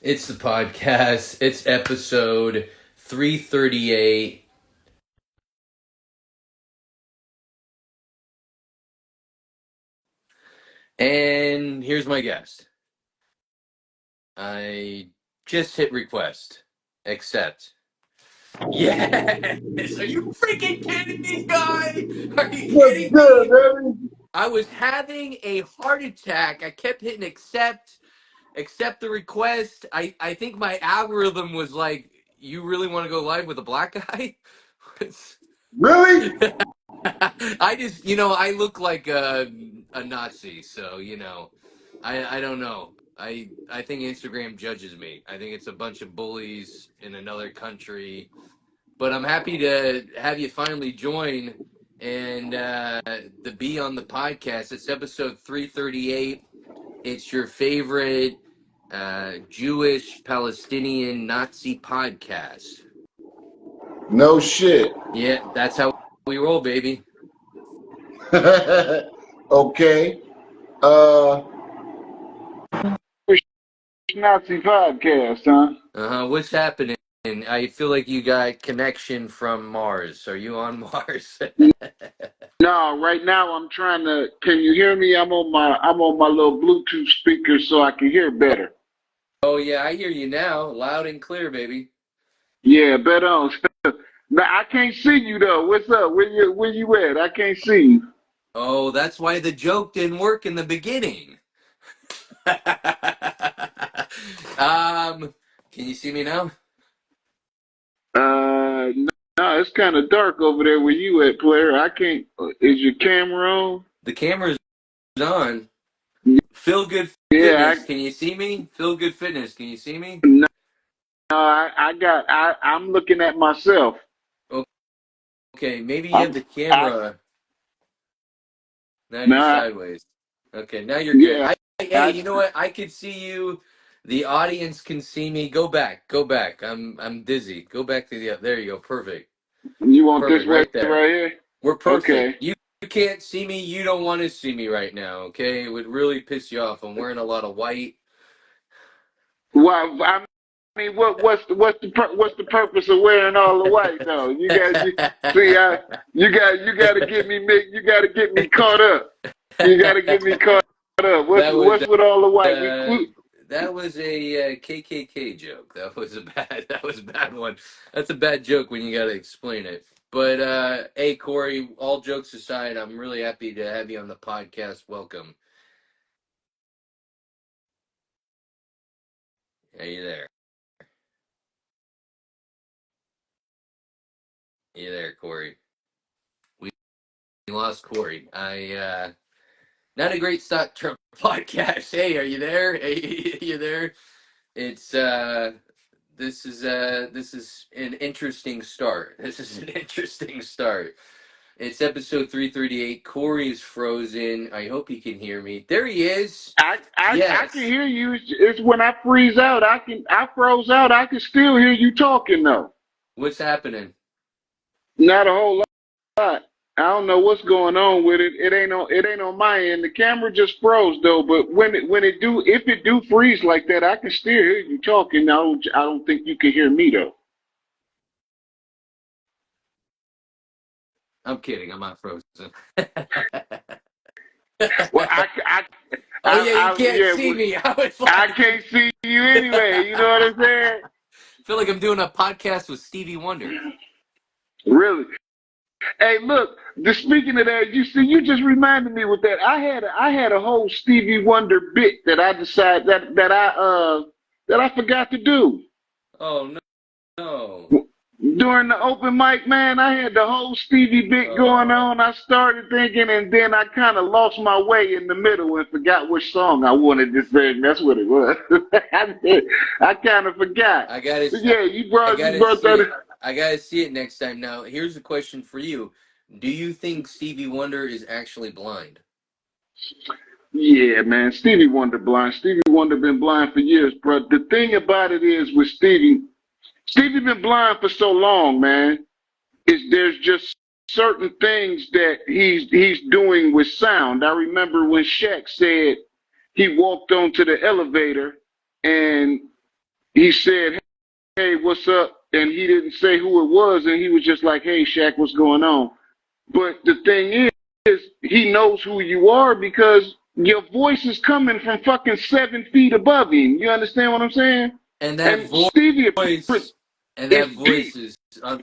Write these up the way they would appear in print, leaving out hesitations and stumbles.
It's the podcast. It's episode 338. And here's my guest. I just hit request. Accept. Yes! Are you freaking kidding me, guy? Are you What's kidding good, me? baby? I was having a heart attack. I kept hitting accept the request. I think my algorithm was like, you really want to go live with a black guy? Really? I just, I look like a Nazi, so I don't know. I think Instagram judges me. I think it's a bunch of bullies in another country. But I'm happy to have you finally join and to be on the podcast. It's episode 338. It's your favorite Jewish Palestinian Nazi podcast. No shit. Yeah, that's how we roll, baby. Okay. Nazi podcast, huh? What's happening? I feel like you got connection from Mars. Are you on Mars? No, right now I'm trying to. Can you hear me? I'm on my little Bluetooth speaker so I can hear better. Oh yeah, I hear you now, loud and clear, baby. Yeah, better on. Now I can't see you though. What's up? Where you at? I can't see you. Oh, that's why the joke didn't work in the beginning. Can you see me now? No, it's kind of dark over there where you at, player. I can't. Is your camera on? The camera's on. Feel Good Yeah, Fitness, can you see me? Feel Good Fitness, can you see me? No, I'm looking at myself. Okay, maybe you have the camera. Now you're No, sideways. Okay, now you're good. yeah, Hey, you know what? I could see you. The audience can see me. Go back. Go back. I'm dizzy. Go back to the. There you go. Perfect. you want this Perfect. right Right there. here? We're perfect. Okay. You can't see me. You don't want to see me right now. Okay, it would really piss you off. I'm wearing a lot of white. Well, I mean, what's the purpose of wearing all the white though? You got to get me you got to get me caught up. You got to get me caught up. What's with all the white? That was a KKK joke. That was a bad one. That's a bad joke when you got to explain it. But hey, Corey, all jokes aside, I'm really happy to have you on the podcast. Welcome. Are you there? Are you there, Corey? We lost Corey. Not a great start to podcast. Hey, are you there? Hey, you there? It's this is an interesting start. This is an interesting start. It's episode 338. Corey is frozen. I hope he can hear me. There he is. I Yes. can hear you. It's when I freeze out. I froze out. I can still hear you talking though. What's happening? Not a whole lot. I don't know what's going on with it. It ain't on my end. The camera just froze though. But if it do freeze like that, I can still hear you talking. I don't think you can hear me though. I'm kidding. I'm not frozen. Well, oh yeah, you can't see me. I can't see you anyway. You know what I'm saying? I feel like I'm doing a podcast with Stevie Wonder. Really? Hey, look. Speaking of that, you just reminded me with that. I had a whole Stevie Wonder bit that I decided that I forgot to do. Oh no. During the open mic, man, I had the whole Stevie bit going on. I started thinking, and then I kind of lost my way in the middle and forgot which song I wanted to sing. That's what it was. I kind of forgot. I gotta. Yeah, you brought that. I gotta see it next time. Now, here's a question for you: do you think Stevie Wonder is actually blind? Yeah, man, Stevie Wonder blind. Stevie Wonder been blind for years, bro. The thing about it is with Stevie been blind for so long, man. There's just certain things that he's doing with sound. I remember when Shaq said he walked onto the elevator and he said, "Hey, what's up?" And he didn't say who it was, and he was just like, "Hey, Shaq, what's going on?" But the thing is, he knows who you are because your voice is coming from fucking 7 feet above him. You understand what I'm saying? And that And Stevie voice, and is that deep. voice is,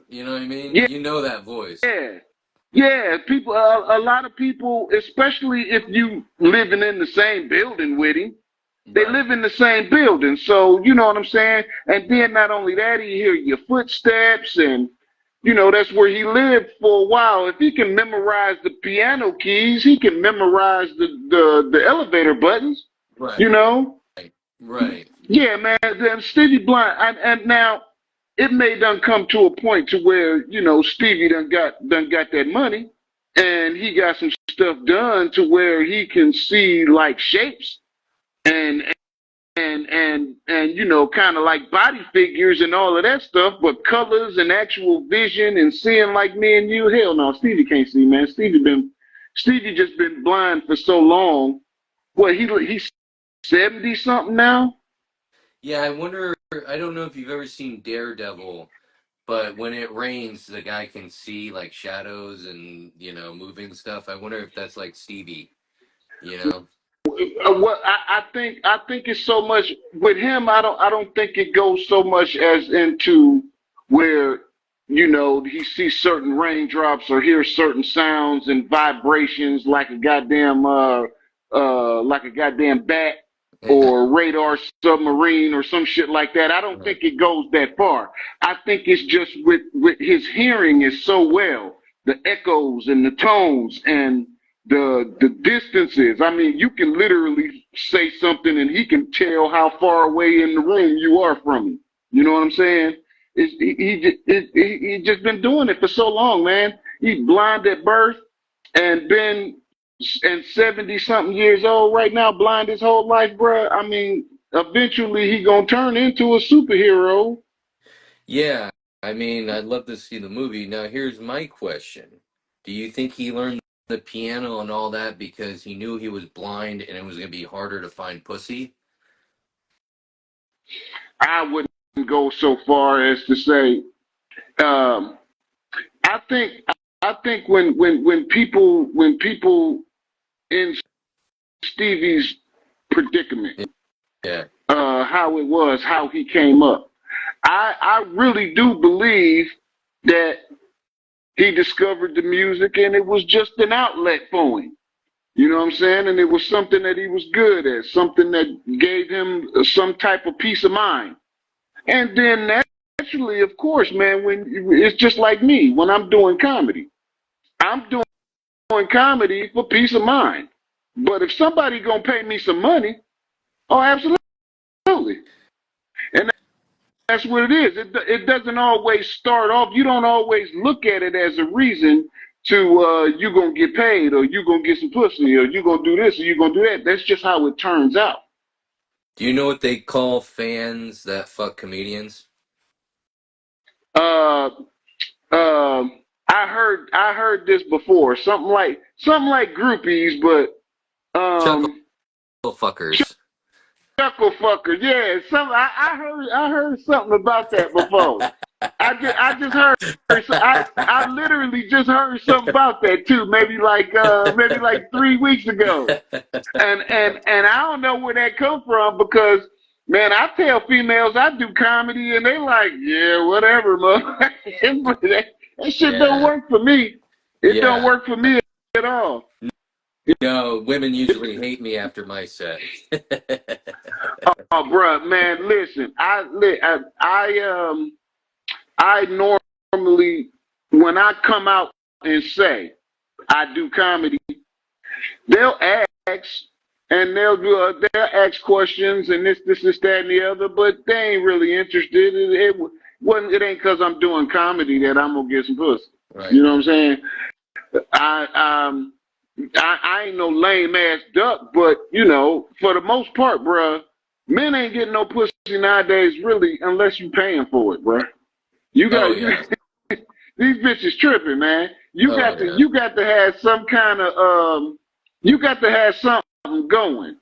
you know what I mean? Yeah, You know that voice. yeah. People, a lot of people, especially if you living in the same building with him, they Right. live in the same building. So you know what I'm saying. And then not only that, he hear your footsteps and. You know, that's where he lived for a while. If he can memorize the piano keys, he can memorize the elevator buttons. Right. You know, Right. yeah, man. Then Stevie Blunt, and now it may done come to a point to where Stevie done got that money, and he got some stuff done to where he can see like shapes and and kind of like body figures and all of that stuff, but colors and actual vision and seeing like me and you. Hell no, Stevie can't see, man. Stevie just been blind for so long. What he's 70 something now. Yeah, I wonder. I don't know if you've ever seen Daredevil, but when it rains, the guy can see like shadows and moving stuff. I wonder if that's like Stevie. You know. What I think it's so much with him. I don't think it goes so much as into where he sees certain raindrops or hears certain sounds and vibrations like a goddamn bat Yeah. or radar submarine or some shit like that. I don't Right. think it goes that far. I think it's just with his hearing is so well, the echoes and the tones and the distances. I mean, you can literally say something and he can tell how far away in the room you are from him. You know what I'm saying? He just been doing it for so long, man. He's blind at birth and been and 70 something years old right now, blind his whole life, bruh. I mean, eventually he gonna turn into a superhero. Yeah. I mean, I'd love to see the movie. Now, here's my question: do you think he learned the piano and all that because he knew he was blind and it was going to be harder to find pussy? I wouldn't go so far as to say. Um, I think I think when people in Stevie's predicament, Yeah. how it was, how he came up. I really do believe that he discovered the music and it was just an outlet for him. You know what I'm saying? And it was something that he was good at, something that gave him some type of peace of mind. And then naturally, of course, man, when it's just like me, when I'm doing comedy for peace of mind. But if somebody gonna pay me some money, oh, absolutely. And that's what it is. It doesn't always start off. You don't always look at it as a reason to you gonna get paid or you gonna get some pussy or you gonna do this or you gonna do that. That's just how it turns out. Do you know what they call fans that fuck comedians? Uh, I heard this before. Something like groupies, but Chuckle fuckers. chuckle fucker. Yeah, I heard something about that before. I just heard. I literally just heard something about that too. Maybe like 3 weeks ago. And I don't know where that come from because man, I tell females I do comedy and they like, yeah, whatever, man. that shit don't Yeah. work for me. It don't Yeah. work for me at all. No, women usually hate me after my set. Oh, bruh, man, listen. I normally when I come out and say I do comedy, they'll ask and they'll ask questions and this, that, and the other, but they ain't really interested. It ain't because I'm doing comedy that I'm gonna get some pussy. Right. You know what I'm saying? I um I ain't no lame ass duck, but for the most part, bruh, men ain't getting no pussy nowadays really unless you paying for it, bruh. You got Oh you yeah. these bitches tripping, man. You Oh got to yeah. you got to have some kind of you got to have something going.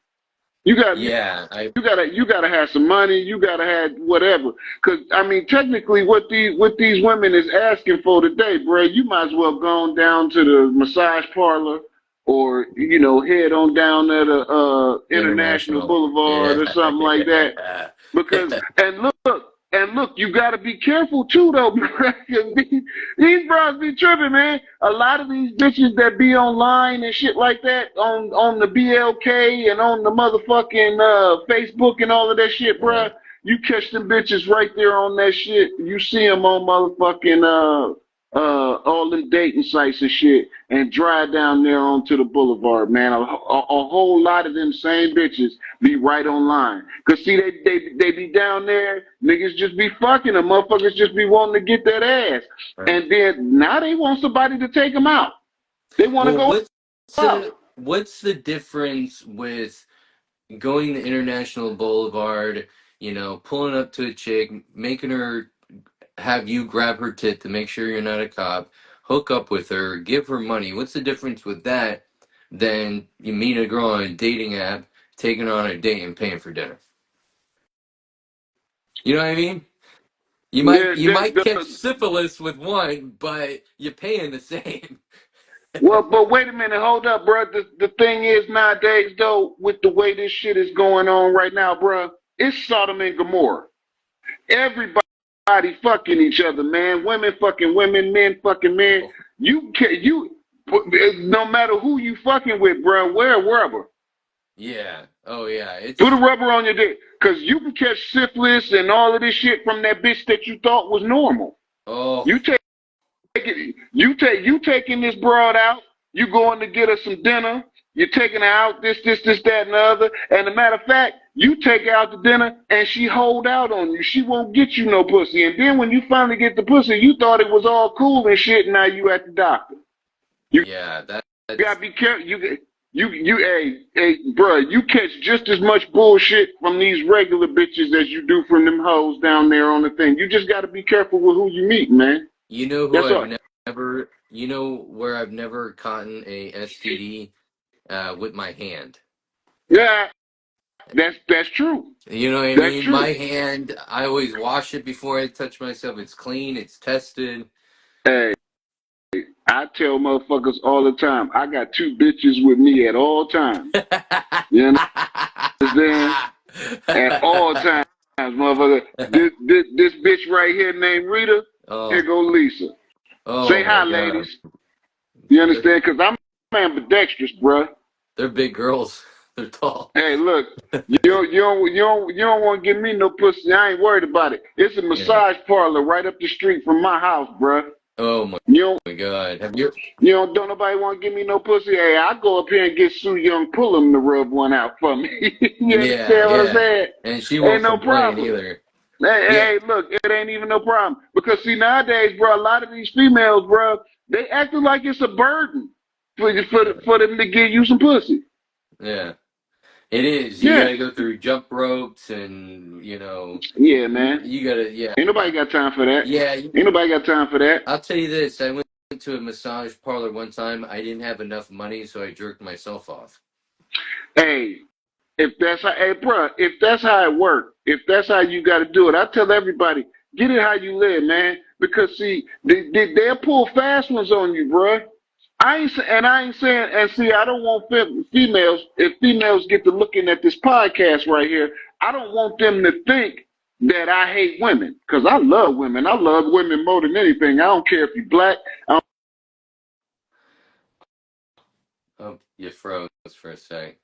You got Yeah, I you gotta have some money. You gotta have whatever. Cause I mean, technically, what these women is asking for today, bro, you might as well go on down to the massage parlor, or head on down to the International international. Boulevard Yeah. or something like that. Because and look, you got to be careful too, though, bro. These bros be tripping, man. A lot of these bitches that be online and shit like that on the BLK and on the motherfucking Facebook and all of that shit, bro. You catch them bitches right there on that shit. You see them on motherfucking all them dating sites and shit, and drive down there onto the boulevard, man. A whole lot of them same bitches be right online. Cause see, they be down there, niggas just be fucking them, motherfuckers just be wanting to get that ass, Right. and then now they want somebody to take them out. They want to Well, go out. what's the difference with going to International Boulevard, pulling up to a chick, making her have you grab her tit to make sure you're not a cop, hook up with her, give her money? What's the difference with that than you meet a girl on a dating app, taking her on a date and paying for dinner? You know what I mean? You might catch syphilis with one, but you're paying the same. Well, but wait a minute, hold up, bro. The thing is nowadays, though, with the way this shit is going on right now, bro, it's Sodom and Gomorrah. Everybody fucking each other, man. Women fucking women, men fucking men. Oh, No matter who you fucking with, bro, wear a rubber. yeah. Oh yeah. Put a rubber on your dick, cause you can catch syphilis and all of this shit from that bitch that you thought was normal. Oh You you taking this broad out. You going to get her some dinner. You're taking her out. This, that, and the other. And a matter of fact, you take her out to dinner and she hold out on you. She won't get you no pussy. And then when you finally get the pussy, you thought it was all cool and shit. And now you at the doctor. You yeah. That's gotta be careful. Hey, bro, you catch just as much bullshit from these regular bitches as you do from them hoes down there on the thing. You just gotta be careful with who you meet, man. You know who That's I've all. never, where I've never caught a STD with my hand. Yeah, that's true. You know what I That's mean? My true. hand, I always wash it before I touch myself. It's clean, it's tested. Hey, I tell motherfuckers all the time, I got two bitches with me at all times. You understand? At all times, motherfucker. This bitch right here named Rita, here Oh, go Lisa. oh Say my hi, God. ladies. You They're, understand? Because I'm ambidextrous, bruh. they're big girls. They're tall. Hey, look, you don't want to give me no pussy. I ain't worried about it. It's a Yeah. massage parlor right up the street from my house, bruh. Oh my, You don't my God. don't nobody want to give me no pussy. Hey, I go up here and get Sue Young Pullum to rub one out for me. You Yeah, understand what I'm yeah. saying? And she Ain't won't no complain problem. either. Yeah. Hey, look, it ain't even no problem. Because see, nowadays, bro, a lot of these females, bro, they acting like it's a burden for them to give you some pussy. Yeah. It is. You Yeah, gotta go through jump ropes and, yeah, man. you gotta, yeah. Ain't nobody got time for that. Yeah, Ain't nobody got time for that. I'll tell you this. I went to a massage parlor one time. I didn't have enough money, so I jerked myself off. Hey, if that's how, hey, bro, if that's how it works, if that's how you got to do it, I tell everybody, get it how you live, man. Because see, they'll pull fast ones on you, bro. I ain't saying, and see, I don't want females. If females get to looking at this podcast right here, I don't want them to think that I hate women, because I love women. I love women more than anything. I don't care if you're black. Oh, you froze for a sec.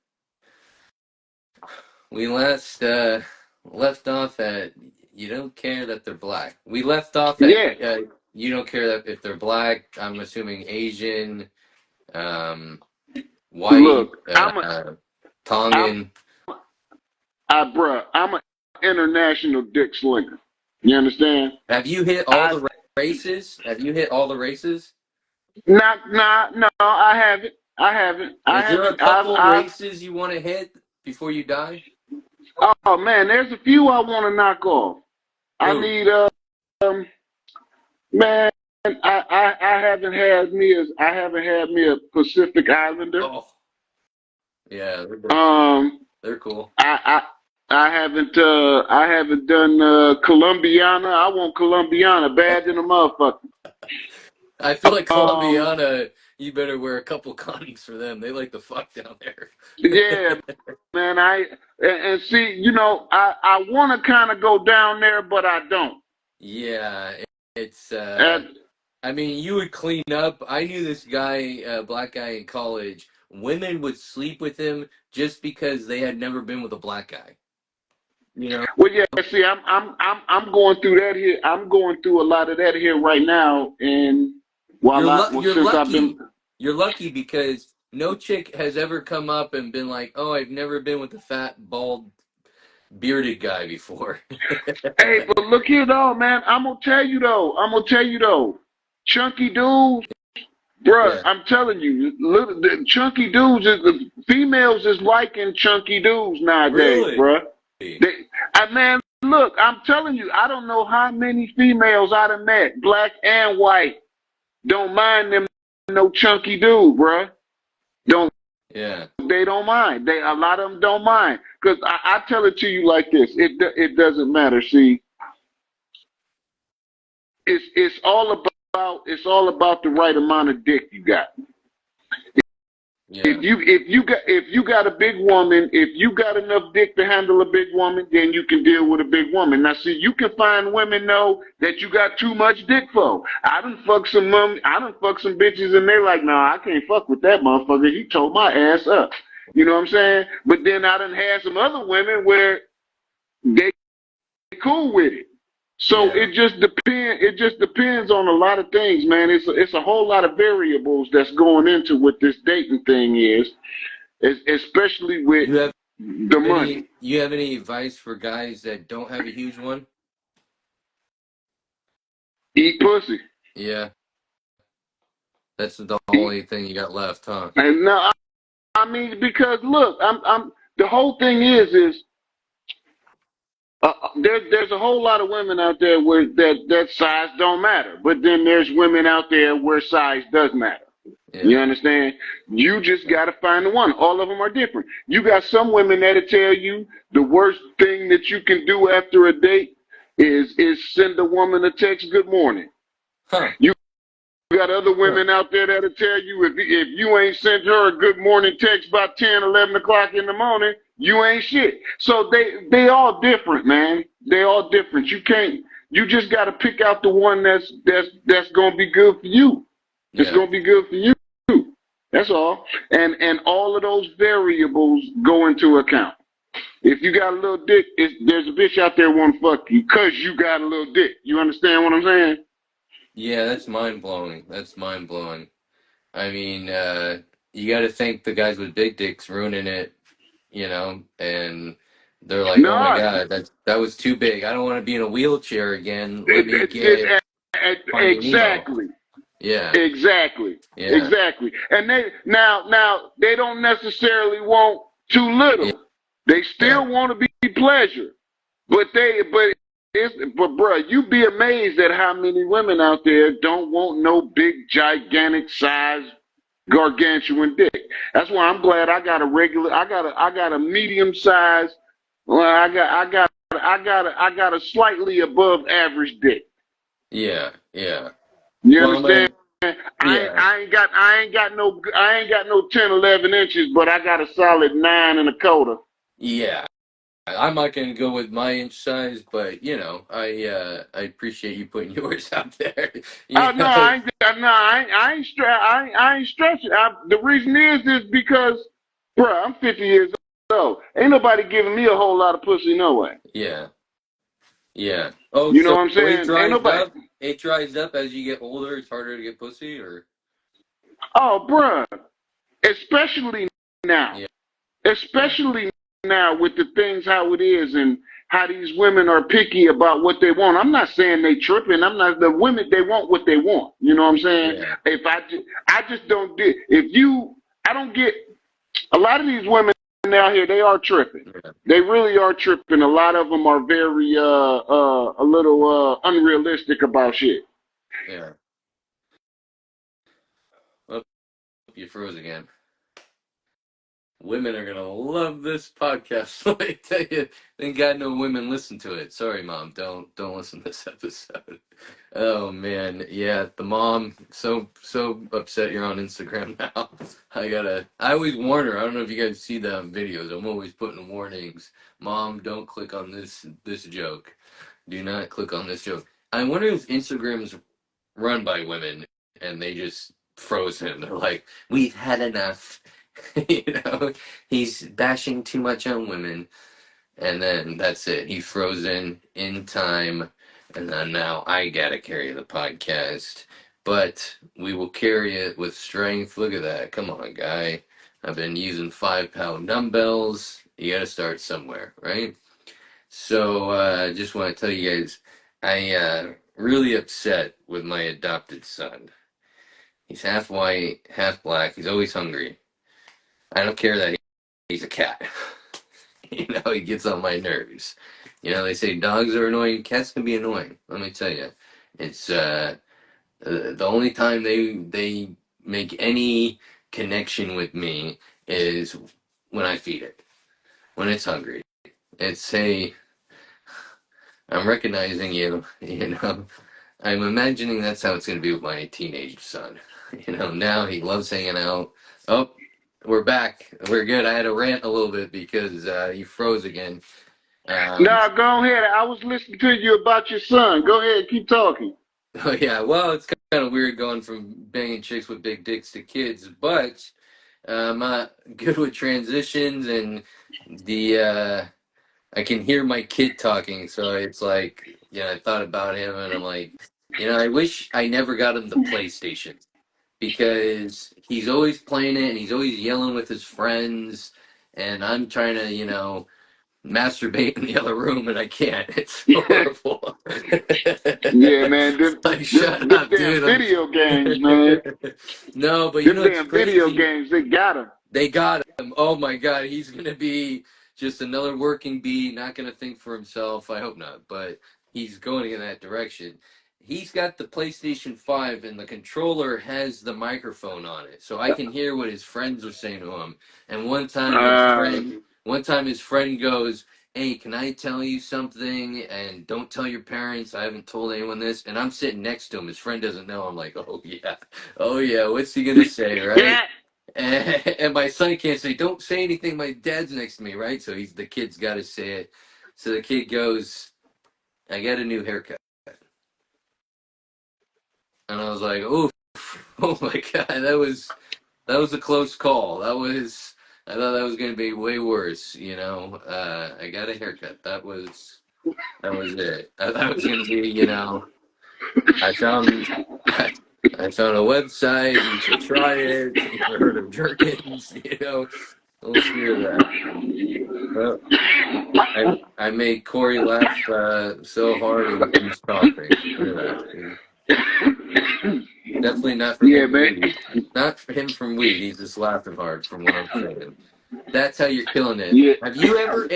We left off at you don't care that they're black. We left off at Yeah, you don't care that if they're black. I'm assuming Asian, um, white, look, I'm Tongan. I'm an international dick slinger. You understand? Have you hit all I the races? Have you hit all the races? no, I haven't. I haven't. I Is there a haven't. couple races you want to hit before you die? Oh man, there's a few I want to knock off. I Who? need um man, I haven't had me a Pacific Islander. Oh, yeah, Um, They're cool. I haven't done Colombiana. I want Colombiana bad than a motherfucker. I feel like Um, Colombiana, you better wear a couple condoms for them. They like the fuck down there. yeah, man. And see, I want to kind of go down there, but I don't. Yeah, it's And I mean, you would clean up. I knew this guy, black guy in college. Women would sleep with him just because they had never been with a black guy. You know, well, yeah. See, I'm going through that here. I'm going through a lot of that here right now. And you're since I've been, lucky. You're lucky because no chick has ever come up and been like, "Oh, I've never been with a fat, bald, bearded guy before." hey, but look here though, man. I'm gonna tell you though. Chunky dudes, bruh. Yeah, I'm telling you, little the chunky dudes is the females is liking chunky dudes nowadays, really. bruh. Man, look, I'm telling you, I don't know how many females I'd have met, black and white, don't mind them no chunky dude, bruh. Don't Yeah, They don't mind. A lot of them don't mind. Because I tell it to you like this. It doesn't matter. See, it's all about the right amount of dick you got. yeah, If you got a big woman, if you got enough dick to handle a big woman, then you can deal with a big woman. Now, see, you can find women though that you got too much dick for. I done fuck some bitches, and they're like, nah, I can't fuck with that motherfucker. He tore my ass up. You know what I'm saying? But then I done had some other women where they cool with it. So yeah. it just depends on a lot of things, man. It's a whole lot of variables that's going into what this dating thing is, especially with You have the money. you have any advice for guys that don't have a huge one? Eat pussy. Yeah, that's the Eat, only thing you got left, huh? and now I mean because look, I'm the whole thing is there's a whole lot of women out there where that size don't matter, but then there's women out there where size does matter. You Yeah, understand? You just got to find the one. All of them are different. You got some women that'll tell you the worst thing that you can do after a date is send a woman a text, good morning. huh? You got other Huh. women out there that'll tell you if you ain't sent her a good morning text by 10, 11 o'clock in the morning, you ain't shit. So they all different, man. They all different. You just got to pick out the one that's going to be good for you. It's Yeah, going to be good for you. That's all. And all of those variables go into account. If you got a little dick, there's a bitch out there want to fuck you because you got a little dick. You understand what I'm saying? yeah. That's mind blowing. That's mind blowing. I mean, you got to thank the guys with big dicks ruining it, and they're like, "Oh my No, God, that was too big. I don't want to be in a wheelchair again. Let me get Finding Nemo." exactly. Yeah, Exactly. yeah, Exactly. And they now they don't necessarily want too yeah, little. They yeah, still want to be pleasure. But bruh, you'd be amazed at how many women out there don't want no big gigantic size gargantuan dick. That's why I'm glad I got a medium size. Well, I got a slightly above average dick. yeah, yeah. You Well, understand? man, yeah, I ain't got no 10, 11 inches, but I got a solid 9 and a quarter. yeah. I'm not gonna go with my inch size, but I appreciate you putting yours out there. Oh no, Yeah, I ain't stretching. The reason is because, bro, I'm 50 years old. Ain't nobody giving me a whole lot of pussy no way. yeah, yeah. Oh, You know so what I'm it saying? Ain't dries nobody. up. It dries up as you get older. It's harder to get pussy, or Oh, bro, especially now. yeah, yeah, Especially now with the things how it is and how these women are picky about what they want. I'm not saying they tripping. I'm not the women. They want what they want. You know what I'm saying? yeah, If I just don't get. If you, I don't get. A lot of these women out here, they are tripping. yeah, They really are tripping. A lot of them are very a little unrealistic about shit. yeah. Oh, you froze again. Women are gonna love this podcast. Let me tell you, thank God no women listen to it. Sorry, Mom, don't listen to this episode. Oh man, yeah, the mom so upset you're on Instagram now. I always warn her. I don't know if you guys see that on videos. I'm always putting warnings. Mom, don't click on this joke. Do not click on this joke. I wonder if Instagram's run by women and they just froze him. They're like, we've had enough. You know, he's bashing too much on women, and then that's it. He's frozen in time, and then now I gotta carry the podcast. But we will carry it with strength. Look at that. Come on, guy. I've been using 5-pound dumbbells. You gotta start somewhere, right? So I just want to tell you guys, I really upset with my adopted son. He's half white, half black. He's always hungry. I don't care that he's a cat. You know, he gets on my nerves. You know, they say dogs are annoying. Cats can be annoying. Let me tell you, it's the only time they make any connection with me is when I feed it, when it's hungry. It's hey, I'm recognizing you. You know, I'm imagining that's how it's going to be with my teenage son. You know, now he loves hanging out. Oh, we're back. We're good. I had to rant a little bit because he froze again. No, go ahead. I was listening to you about your son. Go ahead, keep talking. Oh yeah, well, it's kind of weird going from banging chicks with big dicks to kids, but I'm not good with transitions and the I can hear my kid talking, so it's like, I thought about him and I'm like, I wish I never got him the PlayStation because he's always playing it and he's always yelling with his friends and I'm trying to, masturbate in the other room and I can't. It's horrible. Yeah, man. Like, shut up, Damn dude. video games, man. No, but Them it's damn crazy. video games, they got him. They got him. Oh my God, he's gonna be just another working bee, not gonna think for himself. I hope not, but he's going in that direction. He's got the PlayStation 5 and the controller has the microphone on it. So I can hear what his friends are saying to him. And one time his friend goes, "Hey, can I tell you something? And don't tell your parents. I haven't told anyone this." And I'm sitting next to him. His friend doesn't know. I'm like, oh yeah. What's he gonna say, right? Yeah. And my son can't say, "Don't say anything. My dad's next to me," right? So the kid's got to say it. So the kid goes, "I got a new haircut," and I was like, "Oh, oh my God, that was a close call. I thought that was gonna be way worse. I got a haircut. That was it. I thought it was gonna be, I found I found a website. You should try it. You ever heard of Jerkins? Let's hear that. Well, I made Corey laugh so hard he's coughing. Look at that. Definitely not from him. Man. Not for him from weed. He's just laughing hard from what I'm saying. That's how you're killing it. Yeah. Have you ever,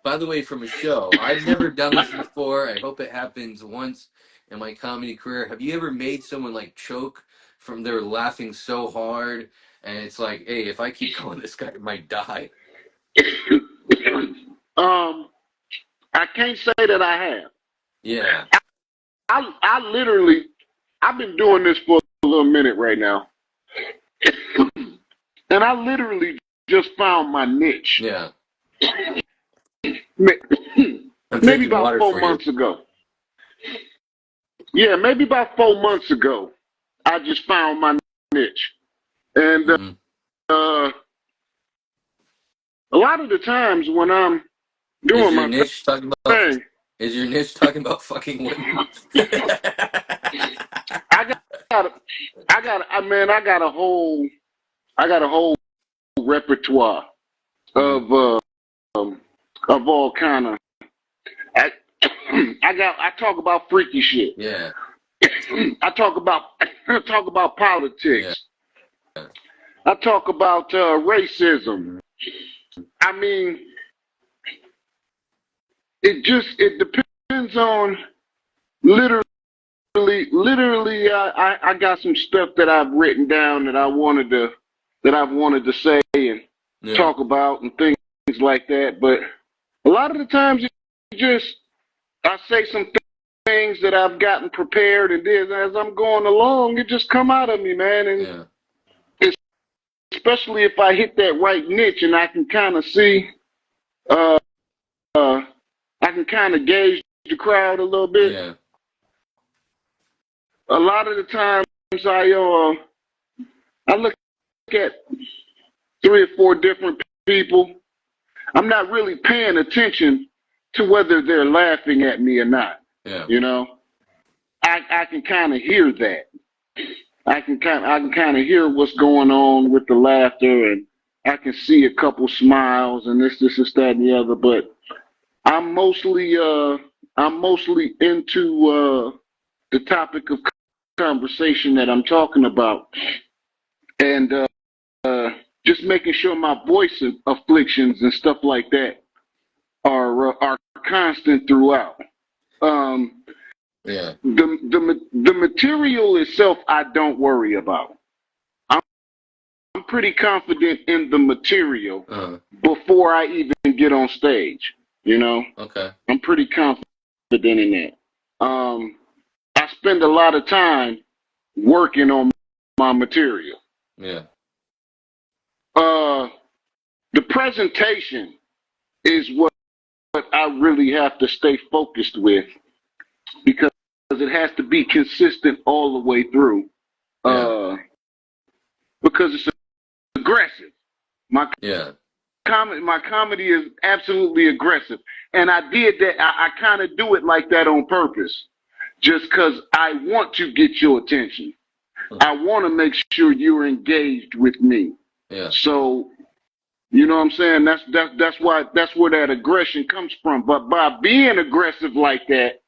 by the way, from a show, I've never done this before. I hope it happens once in my comedy career. Have you ever made someone like choke from their laughing so hard? And it's like, hey, if I keep going, this guy might die. I can't say that I have. Yeah. I literally, I've been doing this for a little minute right now. And I literally just found my niche. Yeah. Maybe about 4 months ago. Yeah, maybe about 4 months ago, I just found my niche. And a lot of the times when I'm doing my niche talking about thing, is your niche talking about fucking women? I got a whole repertoire of all kind of. I talk about freaky shit. Yeah. I talk about politics. Yeah. I talk about racism. I mean, it depends on literally. I got some stuff that I've written down that I've wanted to say, and Yeah. talk about and things like that. But a lot of the times, I say some things that I've gotten prepared, and then as I'm going along, it just come out of me, man. And Yeah. especially if I hit that right niche, and I can kind of see, uh, I can kind of gauge the crowd a little bit. Yeah. A lot of the times, I look at 3 or 4 different people. I'm not really paying attention to whether they're laughing at me or not. Yeah. You know, I can kind of hear that. I can kind of hear what's going on with the laughter, and I can see a couple smiles and this, that, and the other. But I'm mostly into the topic of conversation that I'm talking about, and just making sure my voice afflictions and stuff like that are constant throughout. Yeah. The material itself, I don't worry about. I'm pretty confident in the material before I even get on stage. You know, Okay. I'm pretty confident in that. I spend a lot of time working on my material. Yeah. The presentation is what I really have to stay focused with, because it has to be consistent all the way through. Yeah. Because it's aggressive. My Yeah. comedy is absolutely aggressive, and I did that. I kind of do it like that on purpose, just because I want to get your attention. I want to make sure you're engaged with me. Yeah. So, you know what I'm saying? That's where that aggression comes from. But by being aggressive like that,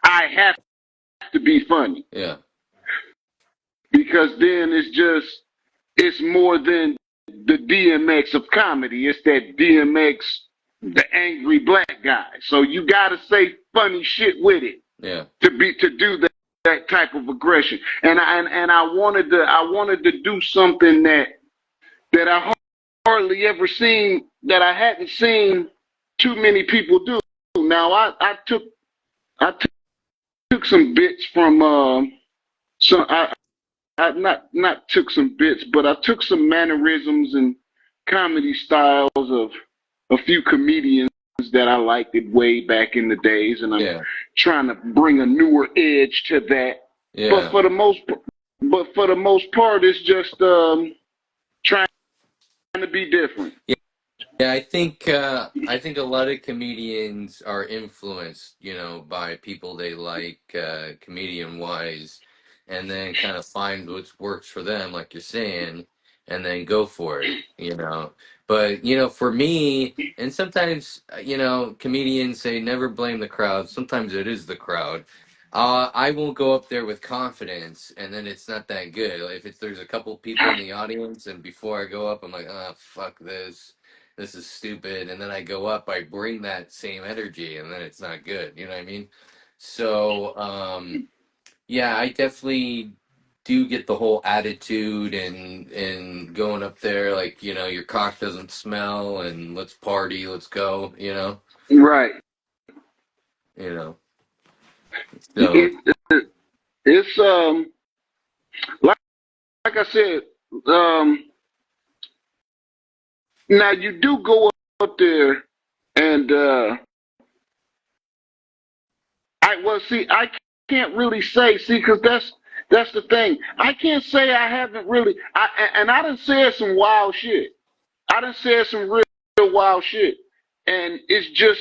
I have to be funny. Yeah. Because then it's more than the DMX of comedy. It's that DMX, the angry black guy. So you gotta say funny shit with it. Yeah. To do that type of aggression. And I wanted to do something that I hardly ever seen, that I hadn't seen too many people do. Now I took some bits from some I not took some bits, but I took some mannerisms and comedy styles of a few comedians that I liked it way back in the days, and I'm trying to bring a newer edge to that. Yeah. But for the most part, it's just trying to be different. Yeah, I think a lot of comedians are influenced, by people they like, comedian wise, and then kind of find what works for them, like you're saying, and then go for it. But for me, and sometimes comedians say never blame the crowd. Sometimes it is the crowd. I won't go up there with confidence, and then it's not that good. If there's a couple people in the audience, and before I go up, I'm like, oh fuck this. This is stupid, and then I go up, I bring that same energy, and then it's not good. You know what I mean? So yeah, I definitely do get the whole attitude and going up there, like, your cock doesn't smell, and let's party, let's go. Right. So It's like I said, now you do go up there, and I can't really say, because that's the thing. I can't say I haven't really. I done said some wild shit. I done said some real wild shit, and it's just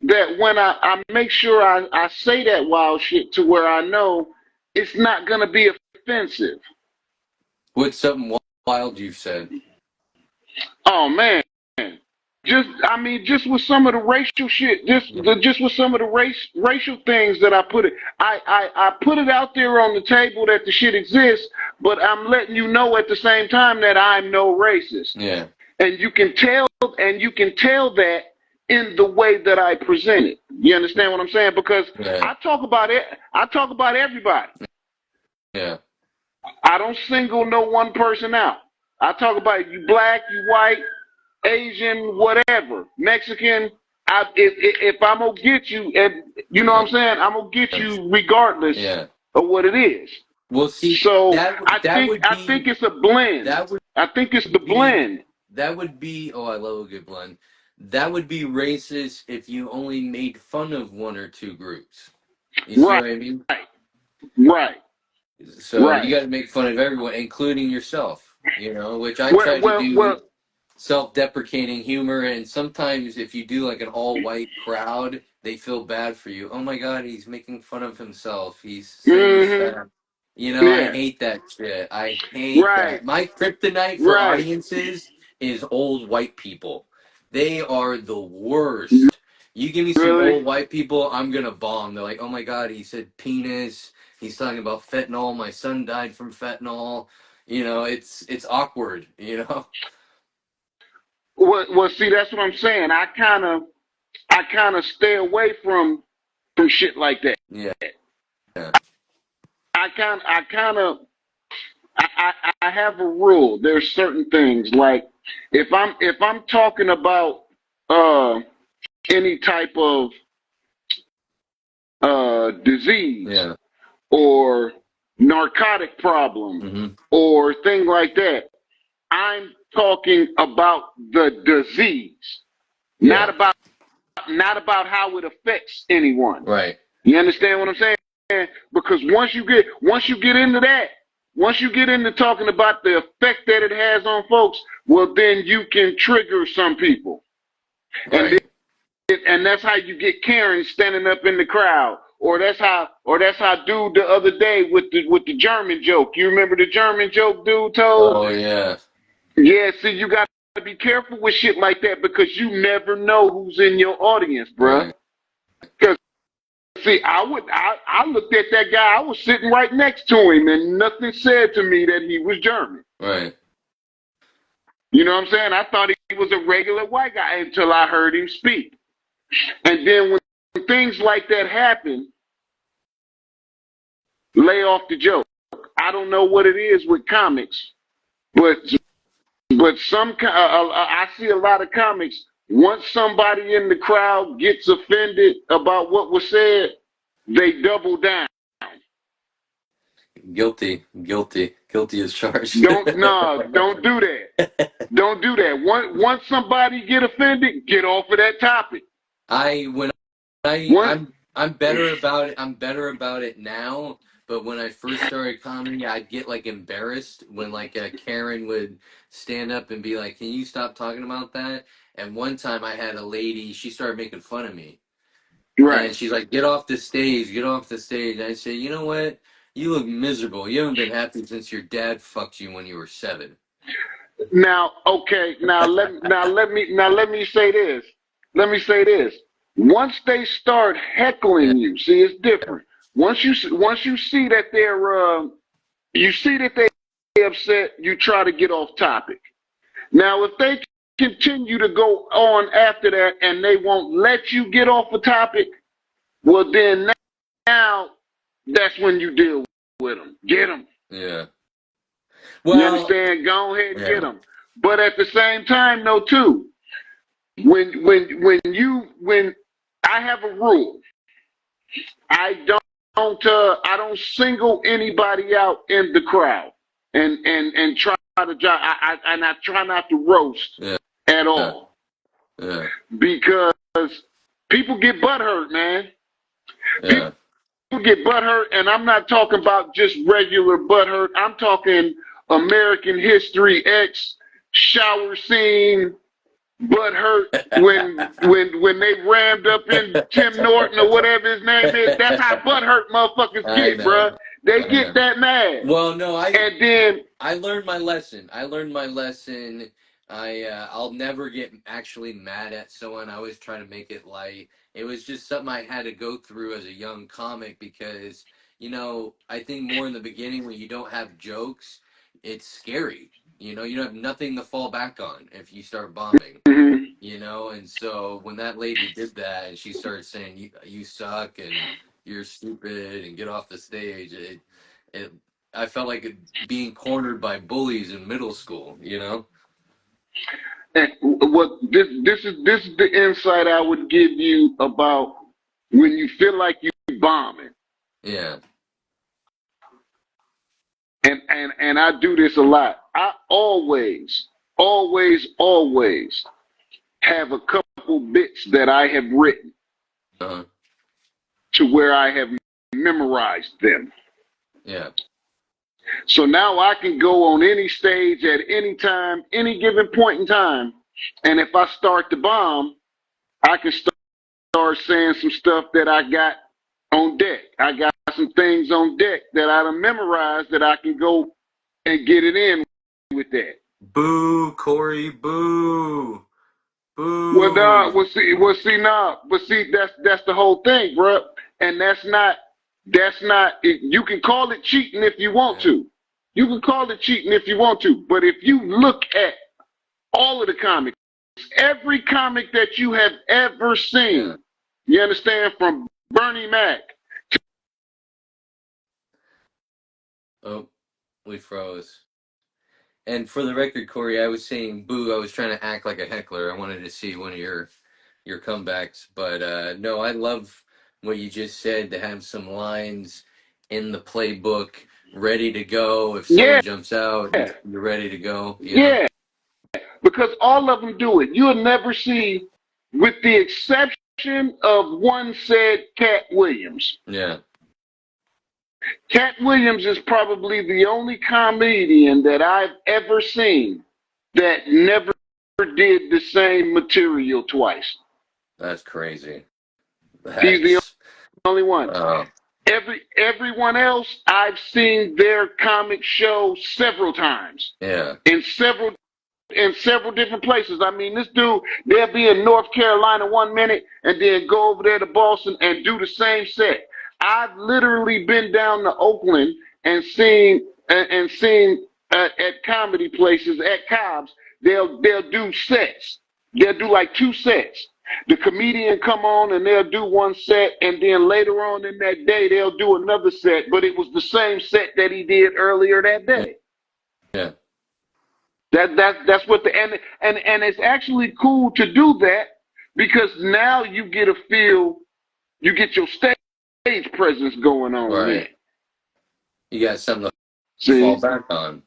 that when I make sure I say that wild shit to where I know it's not gonna be offensive. what's something wild you've said? Oh man. Just with some of the racial shit, just with some of the racial things that I put it out there on the table that the shit exists, but I'm letting you know at the same time that I'm no racist. Yeah. And you can tell that in the way that I present it. You understand what I'm saying? Because I talk about everybody. Yeah. I don't single no one person out. I talk about you black, you white, Asian, whatever, Mexican. If I'm gonna get you, and you know what I'm saying, I'm gonna get you regardless Yeah. of what it is. Well, see, So that would I think be it's a blend. that would I think it's the be blend. that would be. Oh, I love a good blend. That would be racist if you only made fun of one or two groups. You see Right, what I mean? right, So you right. got to make fun of everyone, including yourself. You know, which I Well, try to well, do well. self-deprecating humor, and sometimes if you do like an all-white crowd, they feel bad for you. Oh my god, he's making fun of himself, he's saying he's Hmm. fat. You know, I Yeah. hate that shit. I hate Right. that. My kryptonite for Right. audiences is old white people. They are the worst. You give me some Really. old white people, I'm gonna bomb. They're like, oh my god, he said penis, he's talking about fentanyl, my son died from fentanyl. You know, it's awkward, you know. Well, see, that's what I'm saying. I kind of stay away from shit like that. Yeah. Yeah. I kind of, I have a rule. There's certain things like if I'm talking about uh any type of disease Yeah. or narcotic problem Hmm. or thing like that, I'm talking about the disease, not Yeah. about not about how it affects anyone. Right. You understand what I'm saying? Because once you get into that, once you get into talking about the effect that it has on folks, well then you can trigger some people. And Right. and that's how you get Karen standing up in the crowd. Or that's how dude the other day with the German joke. You remember the German joke dude told? Oh yeah. Yeah, see, you got to be careful with shit like that because you never know who's in your audience, bruh. Right. Because see, I looked at that guy. I was sitting right next to him, and nothing said to me that he was German. Right. You know what I'm saying? I thought he was a regular white guy until I heard him speak. And then when things like that happen, lay off the joke. I don't know what it is with comics, but I see a lot of comics. Once somebody in the crowd gets offended about what was said, they double down. Guilty. Guilty. Guilty as charged. Don't do that. Don't do that. Once somebody get offended, get off of that topic. I when I Once, I'm better about it. I'm better about it now. But when I first started comedy, I'd get like embarrassed when like Karen would stand up and be like, "Can you stop talking about that?" And one time I had a lady. She started making fun of me. right. And she's like, get off the stage, get off the stage. I say, you know what? You look miserable. You haven't been happy since your dad fucked you when you were 7. Now, okay. Let me say this. Let me say this. Once they start Yeah. heckling you, see, it's different. Once you see that you see that they upset, you try to get off topic. Now, if they continue to go on after that and they won't let you get off the topic, well, then now that's when you deal with them. Get them. Yeah. You Well, understand? Go ahead and get yeah. them. But at the same time, though, too, when I have a rule, I I don't single anybody out in the crowd and try to I try not to roast Yeah. at Yeah. all Yeah. because people get butthurt, man. People Yeah. get butthurt, and I'm not talking about just regular butthurt. I'm talking American History X shower scene butthurt when they rammed up in Tim Norton or whatever his name is. That's how butthurt motherfuckers I get, bruh. know. They I get know. that mad, Well, no, and then I learned my lesson. I learned my lesson. I'll never get actually mad at someone. I always try to make it light. It was just something I had to go through as a young comic because, you know, I think more in the beginning when you don't have jokes, it's scary. You know, you have nothing to fall back on if you start bombing. mhm. You know, and so when that lady did that and she started saying you suck and you're stupid and get off the stage, it I felt like being cornered by bullies in middle school, you know? And what this is the insight I would give you about when you feel like you're bombing. Yeah. And I do this a lot. I always, always have a couple bits that I have written Uh-huh. to where I have memorized them. Yeah. So now I can go on any stage at any time, any given point in time, and if I start to bomb, I can start saying some stuff that I got on deck. I got some things on deck that I done memorized that I can go and get it in with that. Boo, Corey, boo. Well, nah, Boo. but see, that's the whole thing, bro. And that's not. You can call it cheating if you want Yeah. to. You can call it cheating if you want to. But if you look at all of the comics, every comic that you have ever seen, Yeah. you understand, from Bernie Mac. Oh, we froze. And for the record, Corey, I was saying boo. I was trying to act like a heckler. I wanted to see one of your comebacks, but no, I love what you just said. To have some lines in the playbook ready to go. If Yeah, someone jumps out, you're ready to go. You know. yeah, because all of them do it. You'll never see, with the exception of one said Cat Williams. Yeah. Cat Williams is probably the only comedian that I've ever seen that never did the same material twice. That's crazy. He's the That's only one. uh, Everyone else, I've seen their comic show several times yeah. in several different places. I mean, this dude, they'll be in North Carolina 1 minute and then go over there to Boston and do the same set. I've literally been down to Oakland and seen at comedy places at Cobb's. They'll do sets. They'll do like 2 sets. The comedian come on and they'll do one set, and then later on in that day they'll do another set. But it was the same set that he did earlier that day. Yeah. That's what and it's actually cool to do that because now you get a feel, you get your stage presence going on. Right. There. You got something to See? fall back on.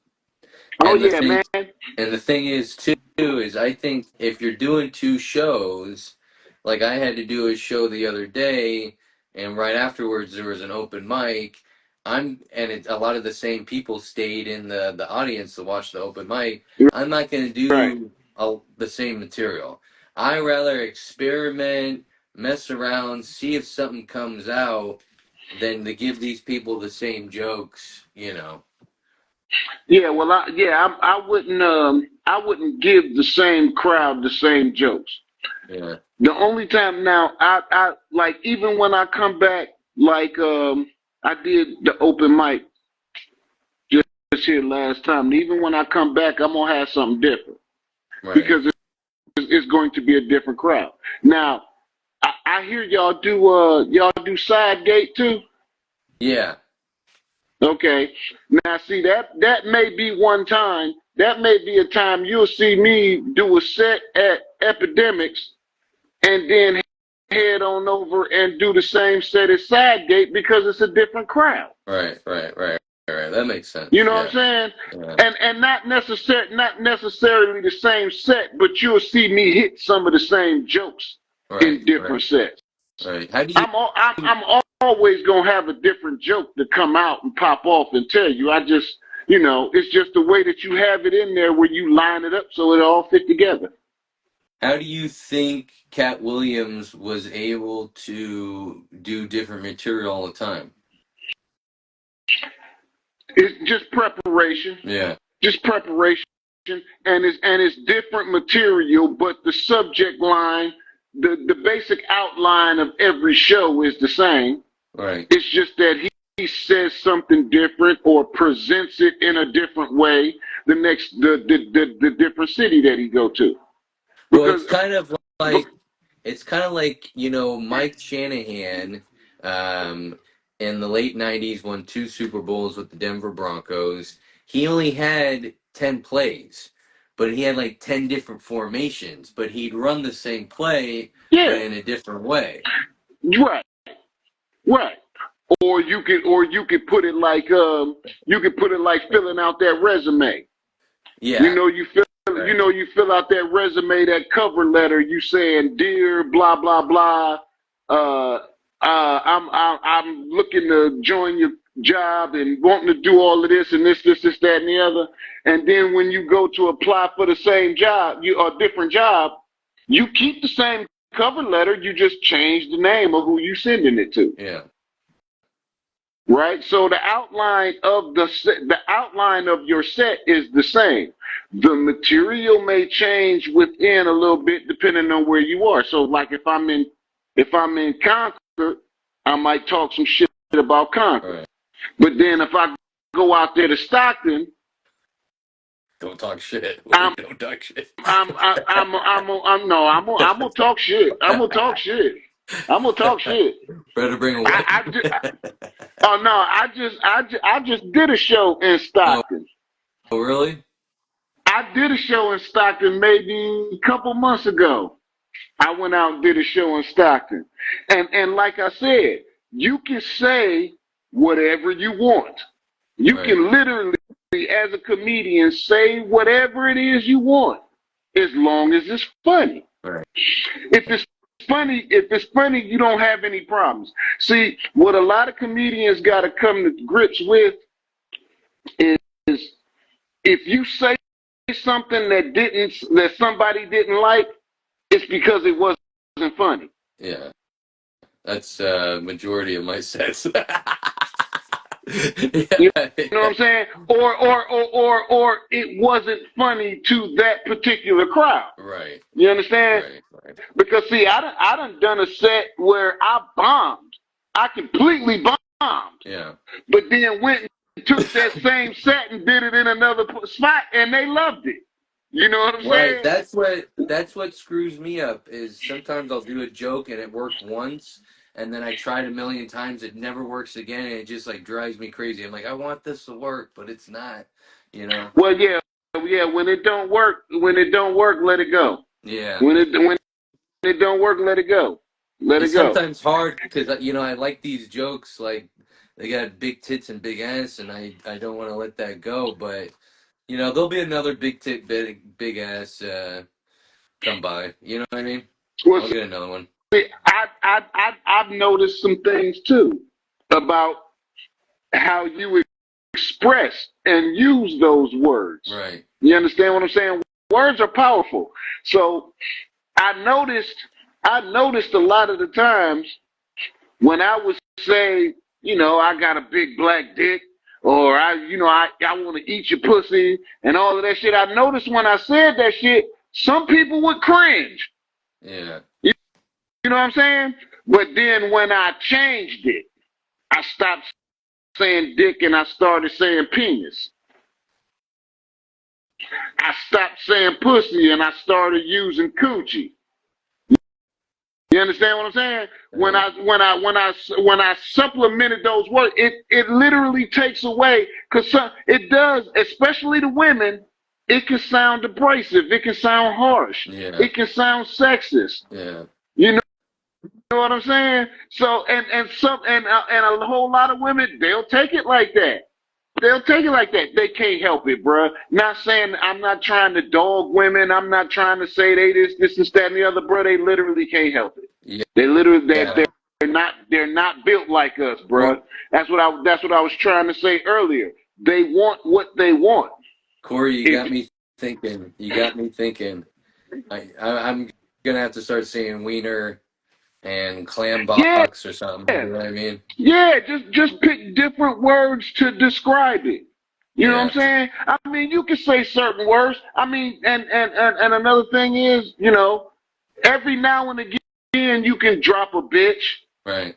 Oh And the yeah, thing, man. and the thing is too is I think if you're doing 2 shows, like I had to do a show the other day, and right afterwards there was an open mic. A lot of the same people stayed in the audience to watch the open mic. I'm not going to Right. do the same material. I rather experiment, mess around, see if something comes out, than to give these people the same jokes. You know. Yeah, well, I wouldn't give the same crowd the same jokes. Yeah. The only time now, I like even when I come back, like I did the open mic just here last time. And even when I come back, I'm gonna have something different Right. because it's going to be a different crowd. Now, I hear y'all do side gate too. Yeah. Okay. Now see that may be one time. That may be a time you'll see me do a set at Epidemics and then head on over and do the same set at Sidegate because it's a different crowd. Right. That makes sense. You know what I'm saying? Yeah. And not necessarily the same set, but you'll see me hit some of the same jokes in different sets. Right. How do you? I'm always gonna have a different joke to come out and pop off and tell you. I just, it's just the way that you have it in there where you line it up so it all fit together. How do you think Cat Williams was able to do different material all the time? It's just preparation. Yeah. Just preparation, and it's different material, but the subject line, the basic outline of every show is the same. Right. It's just that he says something different or presents it in a different way the different city that he go to. Well, it's kind of like Mike Shanahan in the late 90s won 2 Super Bowls with the Denver Broncos. He only had 10 plays. but he had like 10 different formations, but he'd run the same play, Yeah, but in a different way. right, right. Or you could put it like filling out that resume. Yeah. You fill out that resume, that cover letter. You saying, dear blah blah blah. I'm looking to join your job and wanting to do all of this and this, that, and the other. And then when you go to apply for the same job, a different job, you keep the same cover letter. You just change the name of who you sending it to. Yeah. Right. So the outline of your set is the same. The material may change within a little bit depending on where you are. So like if I'm in Concord, I might talk some shit about Concord. Right. But then if I go out there to Stockton, don't talk shit. Don't talk shit. I'm gonna talk shit. I'm gonna talk shit. Better bring a weapon. Oh no! I just did a show in Stockton. Oh really? I did a show in Stockton maybe a couple months ago. I went out and did a show in Stockton, and like I said, you can say whatever you want. You can literally, as a comedian, say whatever it is you want, as long as it's funny. Right. If it's funny, you don't have any problems. See, what a lot of comedians got to come to grips with is if you say something that somebody didn't like, it's because it wasn't funny. Yeah, that's majority of my sets. You know what I'm saying? Or it wasn't funny to that particular crowd. Right. You understand? Right. Because see, I done a set where I bombed. I completely bombed. Yeah. But then went and took that same set and did it in another spot, and they loved it. You know what I'm saying? That's what screws me up is sometimes I'll do a joke and it worked once, and then I try it a million times, it never works again, and it just like drives me crazy. I'm like, I want this to work, but it's not, you know. Well, yeah. When it don't work, let it go. Yeah. When it don't work, let it go. It's sometimes hard because I like these jokes, like they got big tits and big ass, and I don't want to let that go, but there'll be another big tit, big ass come by. You know what I mean? Well, I'll get another one. I've noticed some things too about how you express and use those words. Right. You understand what I'm saying? Words are powerful. So I noticed a lot of the times when I would say, I got a big black dick, or I want to eat your pussy and all of that shit. I noticed when I said that shit, some people would cringe. Yeah. You know what I'm saying? But then when I changed it, I stopped saying dick and I started saying penis. I stopped saying pussy and I started using coochie. You understand what I'm saying? When I supplemented those words, it literally takes away, because it does, especially to women. It can sound abrasive. It can sound harsh. Yeah. It can sound sexist. Yeah. You know what I'm saying? So and a whole lot of women, they'll take it like that. They can't help it, bruh. Not saying I'm not trying to dog women. I'm not trying to say they this, that, and the other, bruh. They literally can't help it. Yeah. They're not built like us, bruh. That's what I was trying to say earlier. They want what they want. Corey, you got me thinking. I'm gonna have to start saying wiener and clam box or something. You know what I mean? Yeah, just pick different words to describe it. You know what I'm saying? I mean, you can say certain words. I mean, and another thing is, every now and again you can drop a bitch. Right.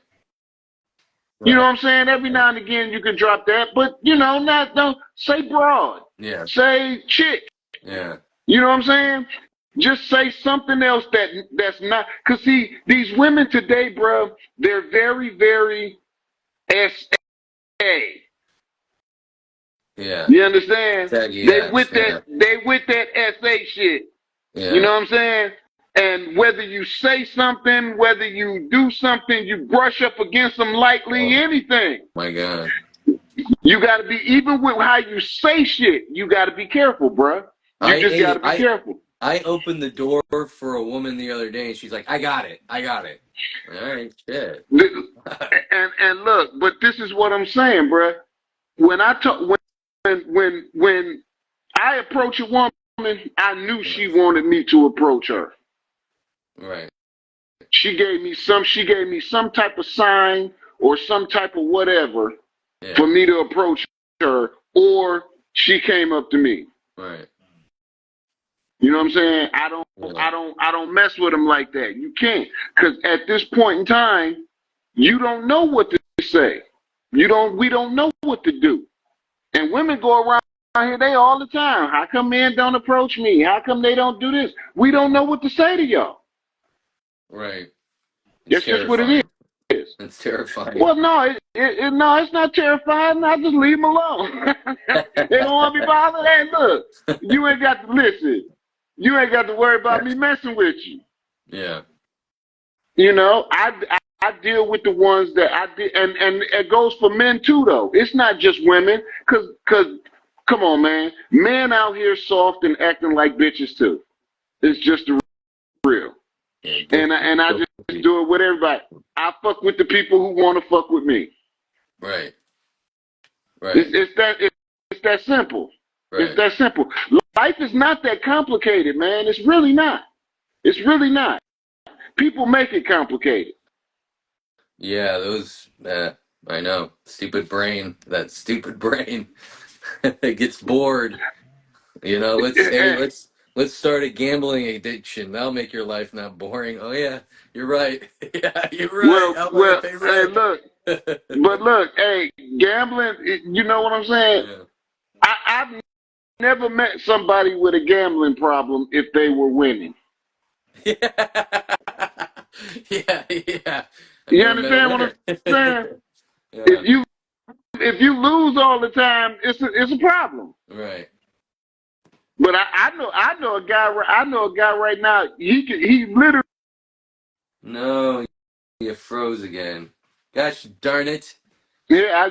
You know what I'm saying? Every now and again you can drop that, but don't say broad. Yeah. Say chick. Yeah. You know what I'm saying? Just say something else that's not, because see, these women today, bro, they're very, very SA. Yeah. You understand? Saggy They ass. with Yeah. that SA shit. You Yeah. know what I'm saying? And whether you say something, whether you do something, you brush up against them lightly, Oh anything. my God. You got to be, even with how you say shit, you got to be careful, bruh. You just got to be careful. I opened the door for a woman the other day, and she's like, "I got it. I got it." All right, shit. And look, but this is what I'm saying, bruh. When I talk, when I approach a woman, I knew she wanted me to approach her. Right. She gave me some type of sign or some type of whatever for me to approach her, or she came up to me. Right. You know what I'm saying? I don't mess with them like that. You can't, because at this point in time, you don't know what to say. We don't know what to do. And women go around here, they all the time. How come men don't approach me? How come they don't do this? We don't know what to say to y'all. Right. That's just what it is. It's terrifying. Well, no, no, it's not terrifying. I just leave them alone. They don't want to be bothered. Hey, look, you ain't got to listen. You ain't got to worry about me messing with you. Yeah. You know, I deal with the ones that I did, and it goes for men too, though. It's not just women, cause come on, man, men out here soft and acting like bitches too. It's just the real. Yeah, and I just do it with everybody. I fuck with the people who want to fuck with me. Right. Right. It's that simple. Right. It's that simple. Life is not that complicated, man. It's really not. It's really not. People make it complicated. Yeah, those. I know. Stupid brain. That stupid brain. It gets bored. You know. Let's start a gambling addiction. That'll make your life not boring. Oh yeah, you're right. Yeah, you're right. Well, hey, look. But look, hey, gambling. You know what I'm saying? Yeah. I've never met somebody with a gambling problem if they were winning. Yeah. Yeah. You understand what I'm saying? Yeah. If you lose all the time, it's a problem. Right. But I know a guy right now. He literally. No, you froze again. Gosh darn it. Yeah,